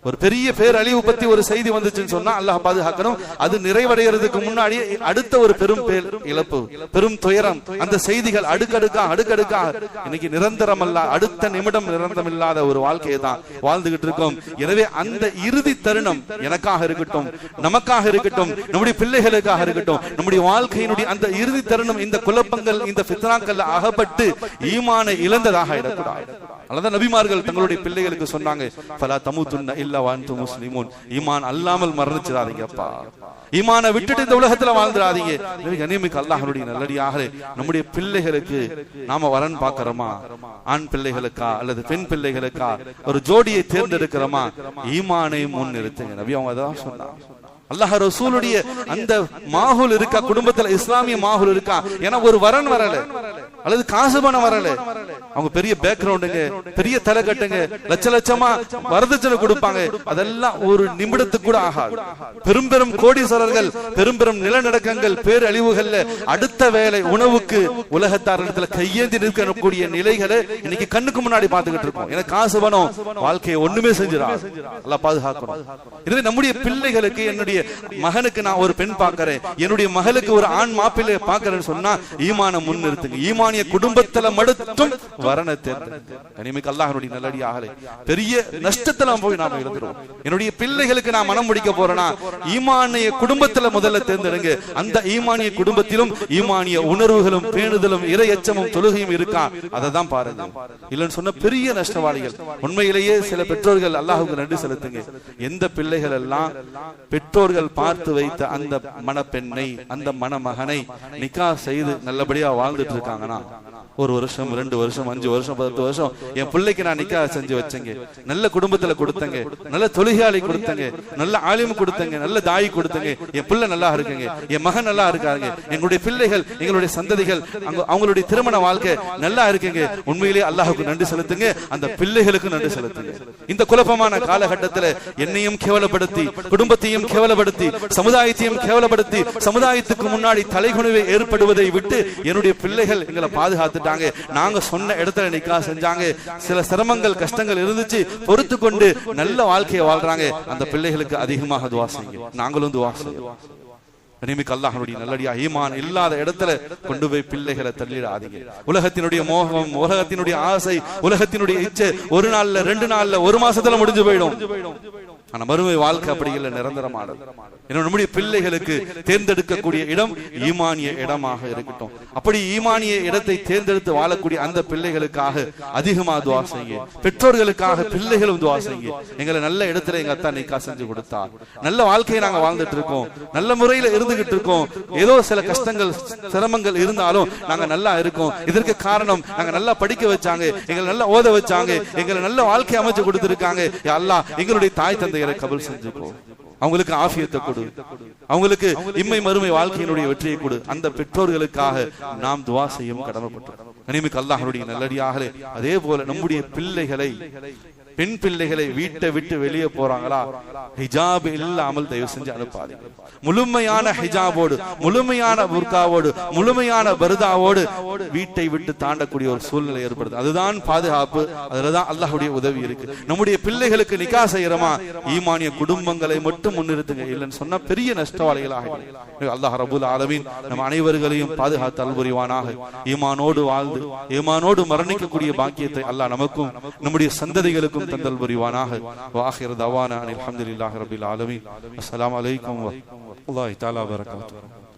ஒரு பெரிய பேரழிவு பத்தி ஒரு செய்தி வந்துச்சுன்னு சொன்னா அல்லாஹ் பாதுகாக்கணும். அது நிறைவடைகிறதுக்கு முன்னாடி அடுத்த ஒரு பெரும் பேர் இழப்பு, பெரும் துயரம், அந்த செய்திகள் அடுக்கடுக்காக இன்னைக்கு நிரந்தரம் அல்ல, அடுத்த நிமிடம் நிரந்தரம் இல்லாத ஒரு வாழ்க்கையை தான் வாழ்ந்துகிட்டு இருக்கோம். எனவே அந்த இறுதி தருணம் எனக்காக இருக்கட்டும், நமக்காக இருக்கட்டும், நம்முடைய பிள்ளைகளுக்காக இருக்கட்டும், நம்முடைய வாழ்க்கையினுடைய அந்த இறுதி தருணம் இந்த குழப்பங்கள் இந்த ஃபித்னாக்கள் அகப்பட்டு ஈமானை இழந்ததாக இருக்கக்கூடாது. அதான் நபிமார்கள் தங்களுடைய பிள்ளைகளுக்கு சொன்னாங்க, ஃபலா தமூதுன்ன இல்லா வஅன்தும் முஸ்லிமூன், ஈமான் அல்லாமல் மரணிச்சிடாதீங்கப்பா, ஈமானை விட்டுட்டு இந்த உலகத்துல வாழ்ந்துடாதீங்க. கண்ணியமிக்க அல்லாஹ்வுடைய நல்லடியார்களே, நம்முடைய பிள்ளைகளுக்கு நாம வரன் பார்க்கிறோமா, ஆண் பிள்ளைகளுக்கா அல்லது பெண் பிள்ளைகளுக்கா ஒரு ஜோடியை தேர்ந்தெடுக்கிறோமா, ஈமானை முன் நிறுத்துங்க. நபி அவங்க அதான் சொன்னாங்க. அல்லாஹ் ரசூலுடைய அந்த மாஹூல் இருக்கா, குடும்பத்துல இஸ்லாமிய மாஹூல் இருக்கா? ஏன்னா ஒரு வரன் வரல அல்லது காசு பணம் வரல, அவங்க பெரிய பேக்ரவுண்டுங்க, பெரிய தலைக்கட்டுங்க, லட்ச லட்சமா வரதட்சணை கொடுப்பாங்க, அதெல்லாம் ஒரு நிமிடத்துக்கு கூட ஆகாது. பெரும் பெரும் கோடீஸ்வரர்கள், பெரும் பெரும் நிலநடுக்கங்கள், பேரழிவுகள்ல அடுத்த வேலை உணவுக்கு உலகத்தாரிடத்துல கையேந்தி நிற்கக்கூடிய நிலைகளை இன்னைக்கு கண்ணுக்கு முன்னாடி பார்த்துக்கிட்டு இருக்கோம். ஏன்னா காசு பணம் வாழ்க்கையை ஒண்ணுமே செஞ்சிடாது. அல்லாஹ் பாதுகாக்கணும். எனவே நம்முடைய பிள்ளைகளுக்கு, என்னுடைய மகனுக்கு நான் ஒரு பெண் பார்க்கிறேன், என்னுடைய மகளுக்கு ஒரு ஆண் மாப்பிள்ளை பார்க்கிறேன்னு சொன்னா ஈமான முன் நிறுத்துங்க. ஈமானிய குடும்பத்துல மட்டும் வரண தேர்ந்தெடுங்க. கனிமிக்க அல்லாஹ்வுடைய நல்லடியார்களே, பெரிய நஷ்டத்துல போய் நாம இருந்துறோம். என்னுடைய பிள்ளைகளுக்கு நான் மனம் முடிக்க போறேன்னா ஈமானிய குடும்பத்துல முதல்ல தேர்ந்தெடுங்க. அந்த ஈமானிய குடும்பத்திலும் ஈமானிய உணர்வுகளும் பேணுதலும் இறை எச்சமும் தொழுகையும் இருக்கா, அதை தான் பாருங்க. இல்லைன்னு சொன்ன பெரிய நஷ்டவாளிகள். உண்மையிலேயே சில பெற்றோர்கள் அல்லாஹ்வுக்கு நன்றி செலுத்துங்க. எந்த பிள்ளைகள் எல்லாம் பெற்றோர்கள் பார்த்து வைத்த அந்த மணப்பெண்ணை, அந்த மணமகனை நிக்கா செய்து நல்லபடியா வாழ்ந்துட்டு இருக்காங்கன்னா, ஒரு வருஷம் 2 வருஷம் 5 வருஷம் 10 வருஷம் என் பிள்ளைக்கு நான் நிக்கா செஞ்சு வச்சேங்க, நல்ல குடும்பத்துல கொடுத்தங்க, நல்ல தொழுகையாளி கொடுத்தங்க, நல்ல ஆலிம் கொடுத்தங்க, நல்ல தாய் கொடுத்தங்க, என் பிள்ளை நல்லா இருக்குங்க, என் மகன் நல்லா இருக்காங்க, எங்களுடைய பிள்ளைகள் எங்களுடைய சந்ததிகள் அவங்களுடைய திருமண வாழ்க்கை நல்லா இருக்குங்க. உண்மையிலேயே அல்லாஹ்வுக்கு நன்றி செலுத்துங்க, அந்த பிள்ளைகளுக்கு நன்றி செலுத்துங்க. இந்த குழப்பமான காலகட்டத்தில் என்னையும் கேவலப்படுத்தி, குடும்பத்தையும் கேவலப்படுத்தி, சமுதாயத்தையும் கேவலப்படுத்தி, சமுதாயத்துக்கு முன்னாடி தலைகுனிவை ஏற்படுவதை விட்டு என்னுடைய பிள்ளைகள் எங்களை பாதுகாத்து நாங்க சொன்ன இடத்துல நிக்கா செஞ்சாங்க. சில சிரமங்கள் கஷ்டங்கள் இருந்துச்சு, பொறுத்து கொண்டு நல்ல வாழ்க்கையை வாழ்றாங்க. அந்த பிள்ளைகளுக்கு அதிகமாக துஆ செய்யுங்க. நாங்களும் துஆ செய்வோம். கனிமிக்க அல்லாஹ்வுடைய நல்லடியா, ஈமான் இல்லாத இடத்துல கொண்டு போய் பிள்ளைகளை தள்ளிடாதீங்க. உலகத்தினுடைய மோகம், உலகத்தினுடைய ஆசை, உலகத்தினுடைய இச்சை ஒரு நாள்ல 2 நாள்ல 1 மாசத்துல முடிஞ்சு போயிடும். ஆனா மறுமை வாழ்க்கை அப்படி இல்லை, நிரந்தரமானது. நம்முடைய பிள்ளைகளுக்கு தேர்ந்தெடுக்கக்கூடிய இடம் ஈமானிய இடமாக இருக்கட்டும். அப்படி ஈமானிய இடத்தை தேர்ந்தெடுத்து வாழக்கூடிய அந்த பிள்ளைகளுக்காக அதிகமா துஆ செய்யுங்க. பெற்றோர்களுக்காக பிள்ளைகளும் துஆ செய்யுங்க. எங்களை நல்ல இடத்துல எங்க அத்தா நிக்கா செஞ்சு கொடுத்தார், நல்ல வாழ்க்கையை நாங்க வாழ்ந்துட்டு இருக்கோம், நல்ல முறையில இருந்துகிட்டு இருக்கோம். ஏதோ சில கஷ்டங்கள் சிரமங்கள் இருந்தாலும் நாங்க நல்லா இருக்கோம். இதற்கு காரணம் நாங்க நல்லா படிக்க வச்சாங்க, எங்களை நல்லா ஓத வச்சாங்க, எங்களை நல்ல வாழ்க்கை அமைச்சு கொடுத்திருக்காங்க. யா அல்லாஹ் எங்களுடைய தாய் தந்தையரை கபூல் செஞ்சுக்கோ, அவங்களுக்கு ஆஃபியத்தை கொடு, அவங்களுக்கு இம்மை மறுமை வாழ்க்கையினுடைய வெற்றியை கொடு. அந்த பெற்றோர்களுக்காக நாம் துஆ செய்யும் கடமைப்பட்டோம். கனிமிக்க அல்லாஹ்வுடைய நல்லடியார்களே, அதே போல நம்முடைய பிள்ளைகளை, பெண் பிள்ளைகளை வீட்டை விட்டு வெளியே போறாங்களா, ஹிஜாப் இல்லாமல் தயவு செஞ்சு அனுப்பாதீங்க. முழுமையான ஹிஜாபோடு, முழுமையான புர்காவோடு, முழுமையான பர்தாவோடு வீட்டை விட்டு தாண்டக்கூடிய ஒரு சூழ்நிலை ஏற்படுது. அதுதான் பாதுகாப்பு, அதுலதான் அல்லாஹ்வுடைய உதவி இருக்கு. நம்முடைய பிள்ளைகளுக்கு நிக்கா செய்யறோமா, ஈமானிய குடும்பங்களை மட்டும் முன்னிறுத்துங்க. இல்லைன்னு சொன்னா பெரிய நஷ்டவாளிகளாக. அல்லாஹ் ரப்பல் ஆலமீன் நம் அனைவர்களையும் பாதுகாத்து அல்புரிவானாக. ஈமானோடு வாழ்ந்து ஈமானோடு மரணிக்கக்கூடிய பாக்கியத்தை அல்லாஹ் நமக்கும் நம்முடைய சந்ததிகளுக்கும் குழந்தைகளுக்கும் தந்தல் புரிவானாக. வாஹிர் தவானா அல்ஹம்துலில்லாஹி ரப்பில் ஆலமீன். அஸ்ஸலாமு அலைக்கும் வ ரஹ்மத்துல்லாஹி தஆலா வ பரகாத்துஹு.